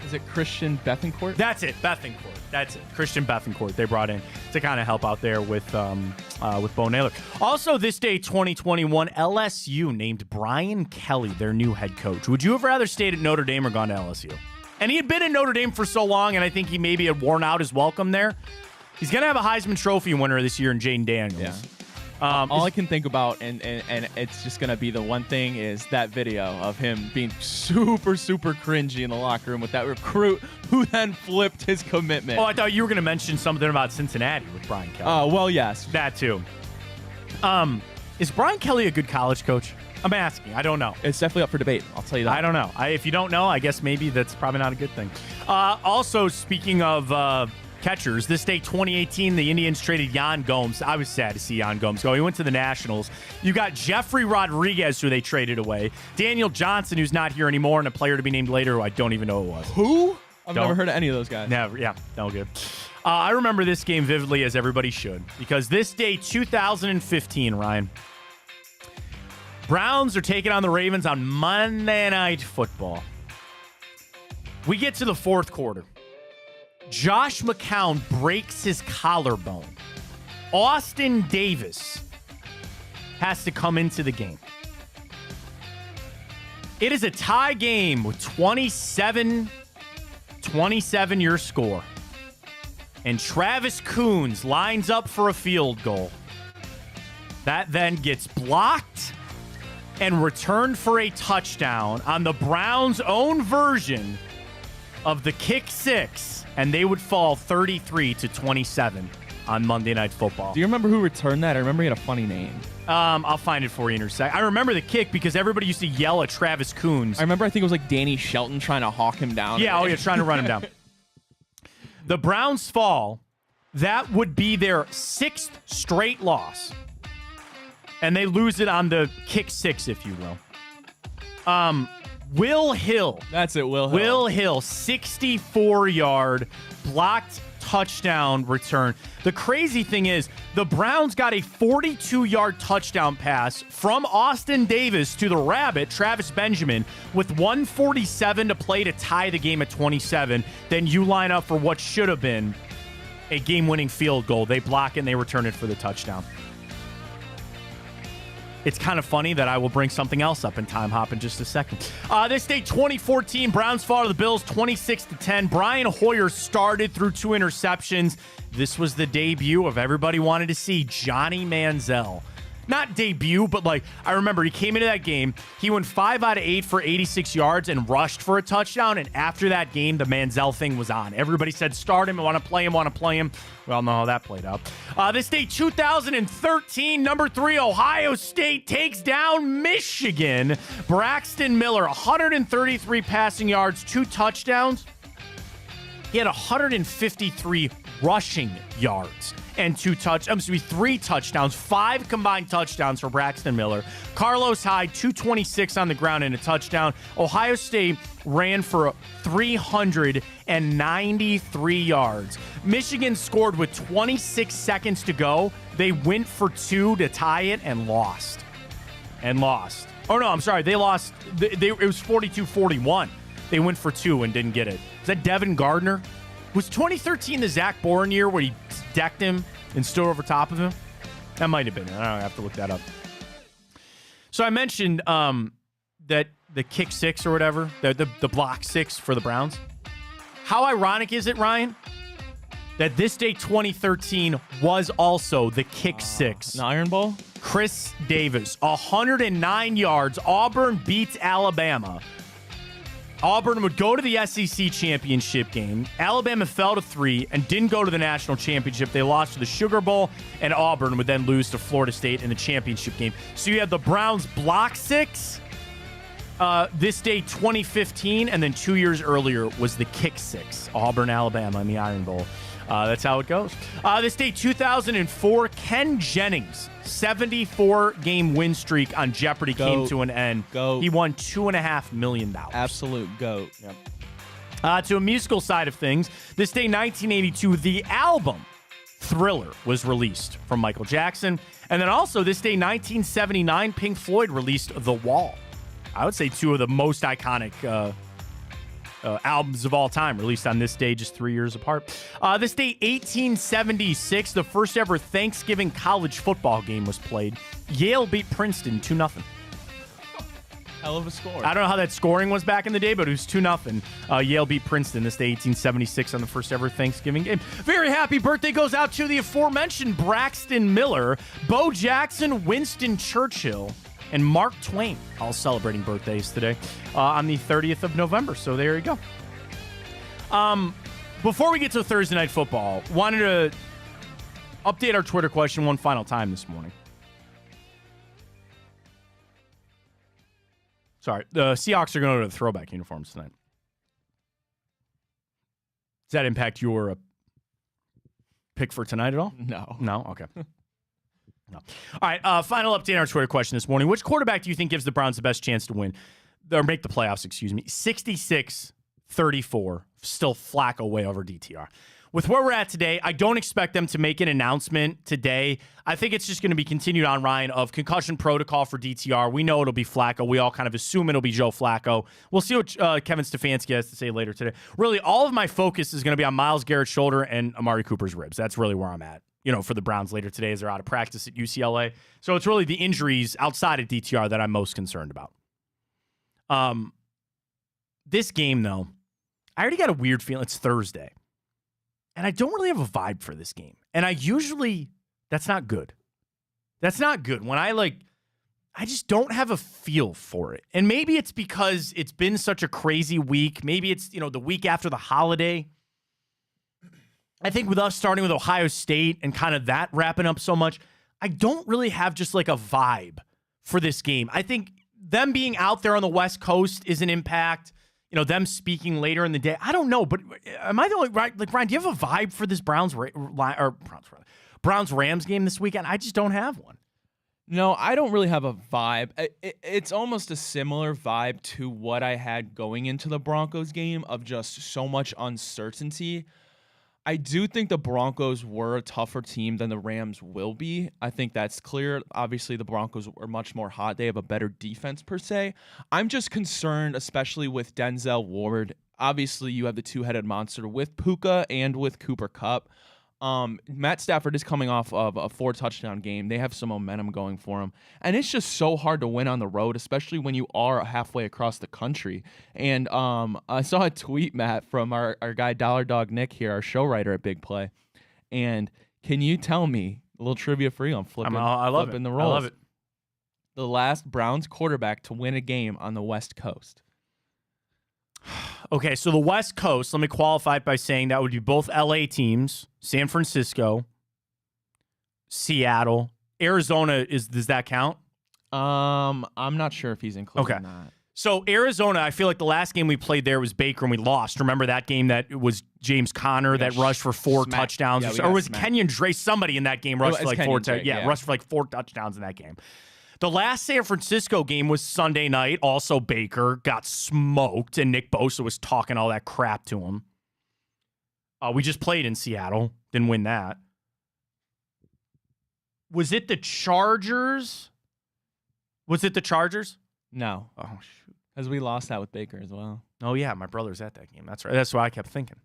Is it Christian Bethencourt? That's it, Bethencourt. That's it, Christian Bethencourt. They brought in to kind of help out there with Bo Naylor. Also, this day, 2021, LSU named Brian Kelly their new head coach. Would you have rather stayed at Notre Dame or gone to LSU? And he had been in Notre Dame for so long, and I think he maybe had worn out his welcome there. He's going to have a Heisman Trophy winner this year in Jaden Daniels. Yeah. All I can think about, and it's just going to be the one thing, is that video of him being super, super cringy in the locker room with that recruit who then flipped his commitment. Oh, I thought you were going to mention something about Cincinnati with Brian Kelly. Oh, well, yes. That too. Is Brian Kelly a good college coach? I'm asking. I don't know. It's definitely up for debate. I'll tell you that. I don't know. If you don't know, I guess maybe that's probably not a good thing. Also, speaking of catchers, this day, 2018, the Indians traded Yan Gomes. I was sad to see Yan Gomes go. He went to the Nationals. You got Jeffrey Rodriguez, who they traded away. Daniel Johnson, who's not here anymore, and a player to be named later who I don't even know who it was. Who? I've never heard of any of those guys. Never. Yeah, no good. I remember this game vividly, as everybody should, because this day, 2015, Ryan, Browns are taking on the Ravens on Monday Night Football. We get to the fourth quarter. Josh McCown breaks his collarbone. Austin Davis has to come into the game. It is a tie game with 27 your score. And Travis Coons lines up for a field goal. That then gets blocked and returned for a touchdown on the Browns' own version of the kick six, and they would fall 33-27 on Monday Night Football. Do you remember who returned that? I remember he had a funny name. I'll find it for you in a sec. I remember the kick because everybody used to yell at Travis Coons. I remember, I think it was like Danny Shelton trying to hawk him down. Yeah, trying to run him down. The Browns fall. That would be their sixth straight loss. And they lose it on the kick six, if you will. Will Hill. That's it, Will Hill. Will Hill, 64-yard blocked touchdown return. The crazy thing is, the Browns got a 42-yard touchdown pass from Austin Davis to the Rabbit, Travis Benjamin, with 1:47 to play to tie the game at 27. Then you line up for what should have been a game-winning field goal. They block it and they return it for the touchdown. It's kind of funny that I will bring something else up in Time Hop in just a second. This day, 2014, Browns fall to the Bills 26-10. Brian Hoyer started through 2 interceptions. This was the debut of everybody wanted to see, Johnny Manziel. Not debut, but I remember he came into that game. He went 5 out of 8 for 86 yards and rushed for a touchdown. And after that game, the Manziel thing was on. Everybody said, start him, want to play him. We all know how that played out. This day, 2013, number 3, Ohio State takes down Michigan. Braxton Miller, 133 passing yards, 2 touchdowns. He had 153 rushing yards and 3 touchdowns, 5 combined touchdowns for Braxton Miller. Carlos Hyde, 226 on the ground and a touchdown. Ohio State ran for 393 yards. Michigan scored with 26 seconds to go. They went for 2 to tie it and lost. Oh, no, I'm sorry. They lost. It was 42-41. They went for 2 and didn't get it. Is that Devin Gardner? Was 2013 the Zach Boren year where he decked him and stood over top of him? That might have been it. I don't know. I have to look that up. So I mentioned that the kick six or whatever, the block 6 for the Browns. How ironic is it, Ryan, that this day 2013 was also the kick 6? An Iron Bowl? Chris Davis, 109 yards. Auburn beats Alabama. Auburn would go to the SEC championship game. Alabama fell to 3 and didn't go to the national championship. They lost to the Sugar Bowl, and Auburn would then lose to Florida State in the championship game. So you had the Browns block 6 This day, 2015, and then 2 years earlier was the Kick Six, Auburn, Alabama, in the Iron Bowl. That's how it goes. This day, 2004, Ken Jennings, 74-game win streak on Jeopardy came to an end. He won $2.5 million. Absolute GOAT. Yep. To a musical side of things, this day, 1982, the album Thriller was released from Michael Jackson. And then also this day, 1979, Pink Floyd released The Wall. I would say two of the most iconic albums of all time, released on this day, just 3 years apart. This day, 1876, the first ever Thanksgiving college football game was played. Yale beat Princeton 2-0. Hell of a score. I don't know how that scoring was back in the day, but it was 2-0. Yale beat Princeton this day, 1876, on the first ever Thanksgiving game. Very happy birthday goes out to the aforementioned Braxton Miller, Bo Jackson, Winston Churchill, and Mark Twain, all celebrating birthdays today on the 30th of November. So there you go. Before we get to Thursday Night Football, wanted to update our Twitter question one final time this morning. Sorry, the Seahawks are going to go to the throwback uniforms tonight. Does that impact your pick for tonight at all? No. No? Okay. No. All right, final update on our Twitter question this morning. Which quarterback do you think gives the Browns the best chance to win? Or make the playoffs, 66-34. Still Flacco way over DTR. With where we're at today, I don't expect them to make an announcement today. I think it's just going to be continued on, Ryan, of concussion protocol for DTR. We know it'll be Flacco. We all kind of assume it'll be Joe Flacco. We'll see what Kevin Stefanski has to say later today. Really, all of my focus is going to be on Myles Garrett's shoulder and Amari Cooper's ribs. That's really where I'm at, for the Browns later today as they're out of practice at UCLA. So it's really the injuries outside of DTR that I'm most concerned about. This game, though, I already got a weird feeling. It's Thursday. And I don't really have a vibe for this game. And that's not good. That's not good. When I just don't have a feel for it. And maybe it's because it's been such a crazy week. Maybe it's, the week after the holiday. I think with us starting with Ohio State and kind of that wrapping up so much, I don't really have just like a vibe for this game. I think them being out there on the West Coast is an impact. Them speaking later in the day. I don't know, but am I the only right? Like, Ryan, do you have a vibe for this Browns-Rams game this weekend? I just don't have one. No, I don't really have a vibe. It's almost a similar vibe to what I had going into the Broncos game of just so much uncertainty. I do think the Broncos were a tougher team than the Rams will be. I think that's clear. Obviously, the Broncos are much more hot. They have a better defense, per se. I'm just concerned, especially with Denzel Ward. Obviously, you have the two-headed monster with Puka and with Cooper Kupp. Matt Stafford is coming off of a 4-touchdown game. They have some momentum going for him. And it's just so hard to win on the road, especially when you are halfway across the country. And I saw a tweet, Matt, from our guy Dollar Dog Nick here, our show writer at Big Play. And can you tell me, a little trivia for you, I'm flipping the roles. I love it. The last Browns quarterback to win a game on the West Coast. Okay, so the West Coast, let me qualify it by saying that would be both LA teams, San Francisco, Seattle, Arizona. Does that count? I'm not sure if he's including that. So Arizona, I feel like the last game we played there was Baker and we lost. Remember that game that was James Conner that rushed for 4 touchdowns? Or was Kenyon Drake? Somebody in that game rushed for like 4 touchdowns. Rushed for like 4 touchdowns in that game. The last San Francisco game was Sunday night. Also, Baker got smoked, and Nick Bosa was talking all that crap to him. We just played in Seattle. Didn't win that. Was it the Chargers? No. Oh, shoot. Because we lost that with Baker as well. Oh, yeah. My brother's at that game. That's right. That's what I kept thinking.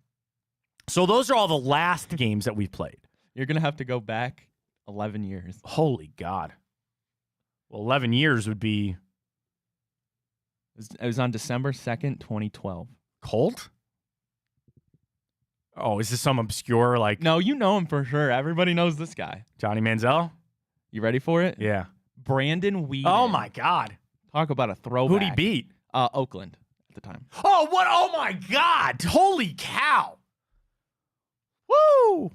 So those are all the last games that we've played. You're going to have to go back 11 years. Holy God. Well, 11 years would be... It was on December 2nd, 2012. Colt? Oh, is this some obscure, like... No, you know him for sure. Everybody knows this guy. Johnny Manziel? You ready for it? Yeah. Brandon Weeden. Oh, my God. Talk about a throwback. Who'd he beat? Oakland at the time. Oh, what? Oh, my God. Holy cow. Woo.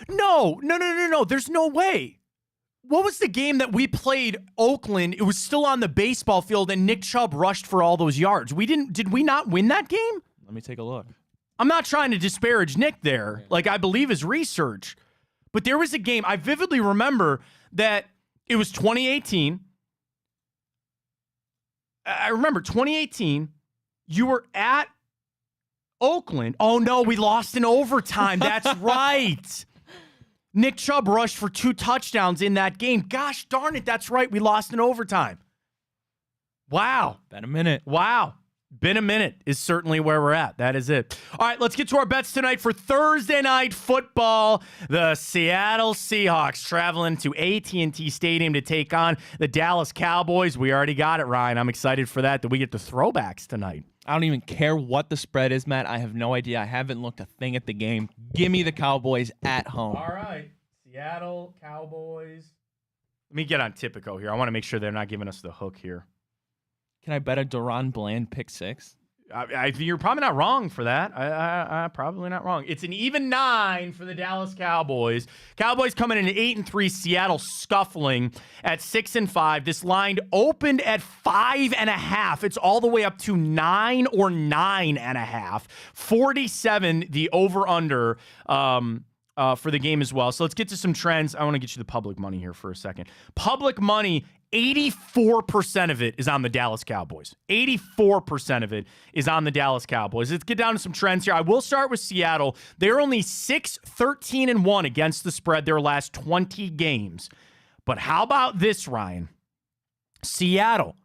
No. There's no way. What was the game that we played Oakland? It was still on the baseball field, and Nick Chubb rushed for all those yards. Did we not win that game? Let me take a look. I'm not trying to disparage Nick there. Like, I believe his research. But there was a game, I vividly remember that it was 2018. I remember 2018, you were at Oakland. Oh, no, we lost in overtime. That's right. Nick Chubb rushed for 2 touchdowns in that game. Gosh darn it, that's right. We lost in overtime. Wow. Been a minute. Wow. Been a minute is certainly where we're at. That is it. All right, let's get to our bets tonight for Thursday night football. The Seattle Seahawks traveling to AT&T Stadium to take on the Dallas Cowboys. We already got it, Ryan. I'm excited for that we get the throwbacks tonight. I don't even care what the spread is, Matt. I have no idea. I haven't looked a thing at the game. Give me the Cowboys at home. All right. Seattle Cowboys. Let me get on Typico here. I want to make sure they're not giving us the hook here. Can I bet a Duron Bland pick 6? You're probably not wrong for that. I'm probably not wrong. It's an even 9 for the Dallas Cowboys. Cowboys coming in at 8-3. Seattle scuffling at 6-5. This line opened at 5.5. It's all the way up to 9 or 9.5. 47 the over/under for the game as well. So let's get to some trends. I want to get you the public money here for a second. Public money. 84% of it is on the Dallas Cowboys. 84% of it is on the Dallas Cowboys. Let's get down to some trends here. I will start with Seattle. They're only 6-13-1 against the spread their last 20 games. But how about this, Ryan? Seattle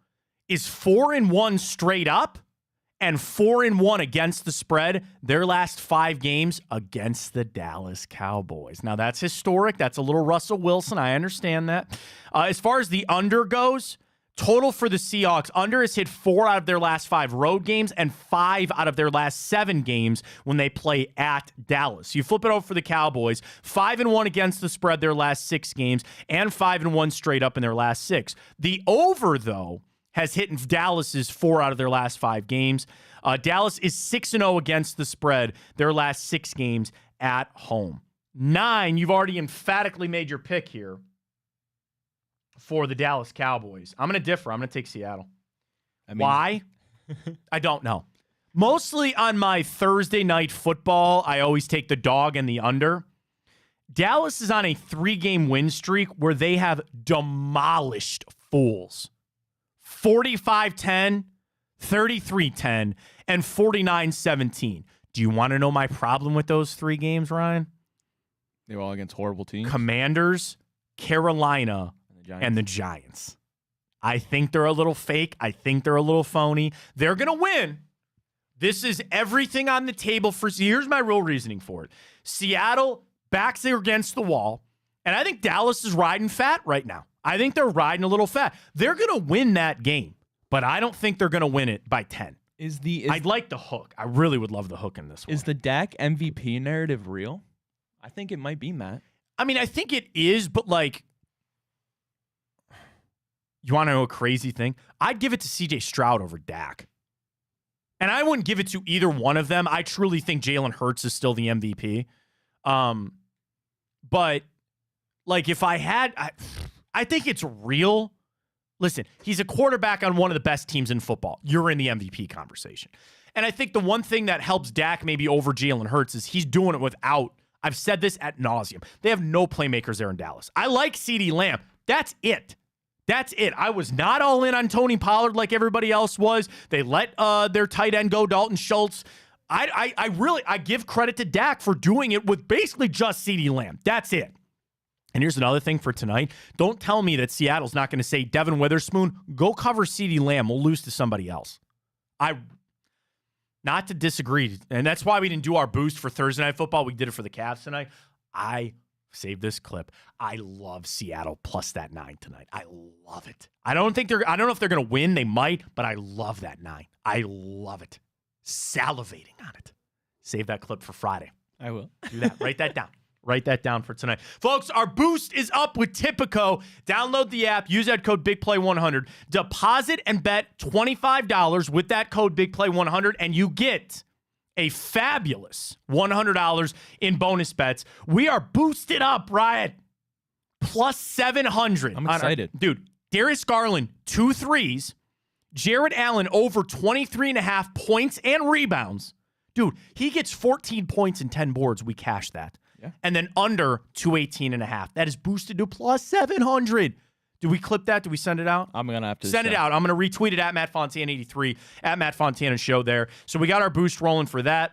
is 4-1 straight up and 4-1 against the spread their last 5 games against the Dallas Cowboys. Now, that's historic. That's a little Russell Wilson. I understand that. As far as the under goes, total for the Seahawks, under has hit 4 out of their last 5 road games and 5 out of their last 7 games when they play at Dallas. You flip it over for the Cowboys, 5-1 against the spread their last 6 games and 5-1 straight up in their last 6. The over, though, has hit in Dallas's 4 out of their last 5 games. Dallas is 6-0 against the spread their last 6 games at home. 9, you've already emphatically made your pick here for the Dallas Cowboys. I'm going to differ. I'm going to take Seattle. Why? I don't know. Mostly on my Thursday night football, I always take the dog and the under. Dallas is on a 3-game win streak where they have demolished fools. 45-10, 33-10, and 49-17. Do you want to know my problem with those 3 games, Ryan? They were all against horrible teams. Commanders, Carolina, and the Giants. I think they're a little fake. I think they're a little phony. They're going to win. This is everything on the table for. Here's my real reasoning for it. Seattle backs there against the wall, and I think Dallas is riding fat right now. I think they're riding a little fat. They're going to win that game, but I don't think they're going to win it by 10. I'd like the hook. I really would love the hook in this one. Is the Dak MVP narrative real? I think it might be, Matt. I mean, I think it is, but like, you want to know a crazy thing? I'd give it to CJ Stroud over Dak. And I wouldn't give it to either one of them. I truly think Jalen Hurts is still the MVP. But like, if I had... I think it's real. Listen, he's a quarterback on one of the best teams in football. You're in the MVP conversation. And I think the one thing that helps Dak maybe over Jalen Hurts is he's doing it without, I've said this ad nauseum, they have no playmakers there in Dallas. I like CeeDee Lamb. That's it. That's it. I was not all in on Tony Pollard like everybody else was. They let their tight end go, Dalton Schultz. I give credit to Dak for doing it with basically just CeeDee Lamb. That's it. And here's another thing for tonight. Don't tell me that Seattle's not going to say, Devin Witherspoon, go cover CeeDee Lamb. We'll lose to somebody else. Not to disagree. And that's why we didn't do our boost for Thursday Night Football. We did it for the Cavs tonight. I saved this clip. I love Seattle plus that 9 tonight. I love it. I don't know if they're going to win. They might, but I love that 9. I love it. Salivating on it. Save that clip for Friday. I will. Do that. Write that down. Write that down for tonight. Folks, our boost is up with Typico. Download the app. Use that code BigPlay100. Deposit and bet $25 with that code BigPlay100, and you get a fabulous $100 in bonus bets. We are boosted up, Riot. plus 700. I'm excited. Dude, Darius Garland, 2 threes. Jared Allen over 23.5 points and rebounds. Dude, he gets 14 points and 10 boards. We cash that. Yeah. And then under 218.5. That is boosted to plus 700. Do we clip that? Do we send it out? I'm going to have to send it out. I'm going to retweet it at Matt Fontana 83 at Matt Fontana Show there. So we got our boost rolling for that.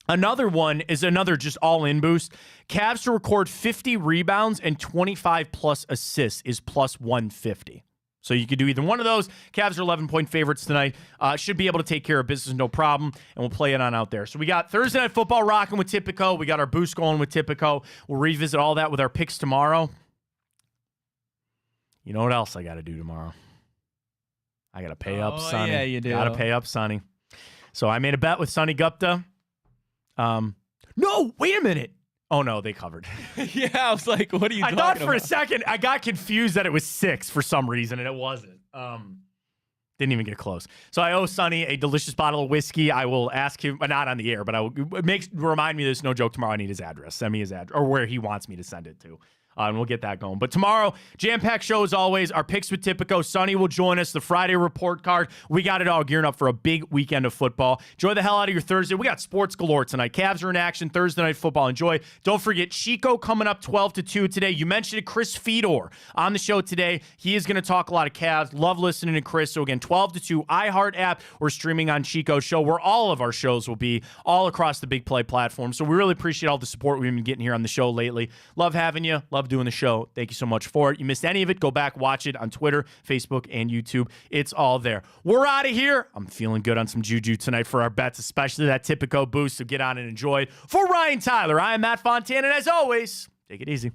Another one is another just all-in boost. Cavs to record 50 rebounds and 25 plus assists is plus 150. So you could do either one of those. Cavs are 11-point favorites tonight. Should be able to take care of business, no problem, and we'll play it on out there. So we got Thursday Night Football rocking with Tipico. We got our boost going with Tipico. We'll revisit all that with our picks tomorrow. You know what else I got to do tomorrow? I got to pay up Sonny. Yeah, you do. Got to pay up Sonny. So I made a bet with Sonny Gupta. No, wait a minute. Oh, no, they covered. Yeah, I was like, what are you talking about? I thought for a second, I got confused that it was 6 for some reason, and it wasn't. Didn't even get close. So I owe Sonny a delicious bottle of whiskey. I will ask him, not on the air, but I will remind me there's no joke tomorrow. I need his address. Send me his address, or where he wants me to send it to. And we'll get that going. But tomorrow, jam-packed show as always. Our picks with Tipico. Sonny will join us. The Friday report card. We got it all gearing up for a big weekend of football. Enjoy the hell out of your Thursday. We got sports galore tonight. Cavs are in action. Thursday Night Football. Enjoy. Don't forget, Chico coming up 12-2 today. You mentioned Chris Fedor on the show today. He is going to talk a lot of Cavs. Love listening to Chris. So again, 12-2, iHeart app. We're streaming on Chico's show, where all of our shows will be all across the Big Play platform. So we really appreciate all the support we've been getting here on the show lately. Love having you. Love doing the show. Thank you so much for it. You missed any of it, go back, watch it on Twitter, Facebook, and YouTube. It's all there. We're out of here. I'm feeling good on some juju tonight for our bets, especially that Tipico boost, so get on and enjoy it. For Ryan Tyler, I am Matt Fontana, and as always, take it easy.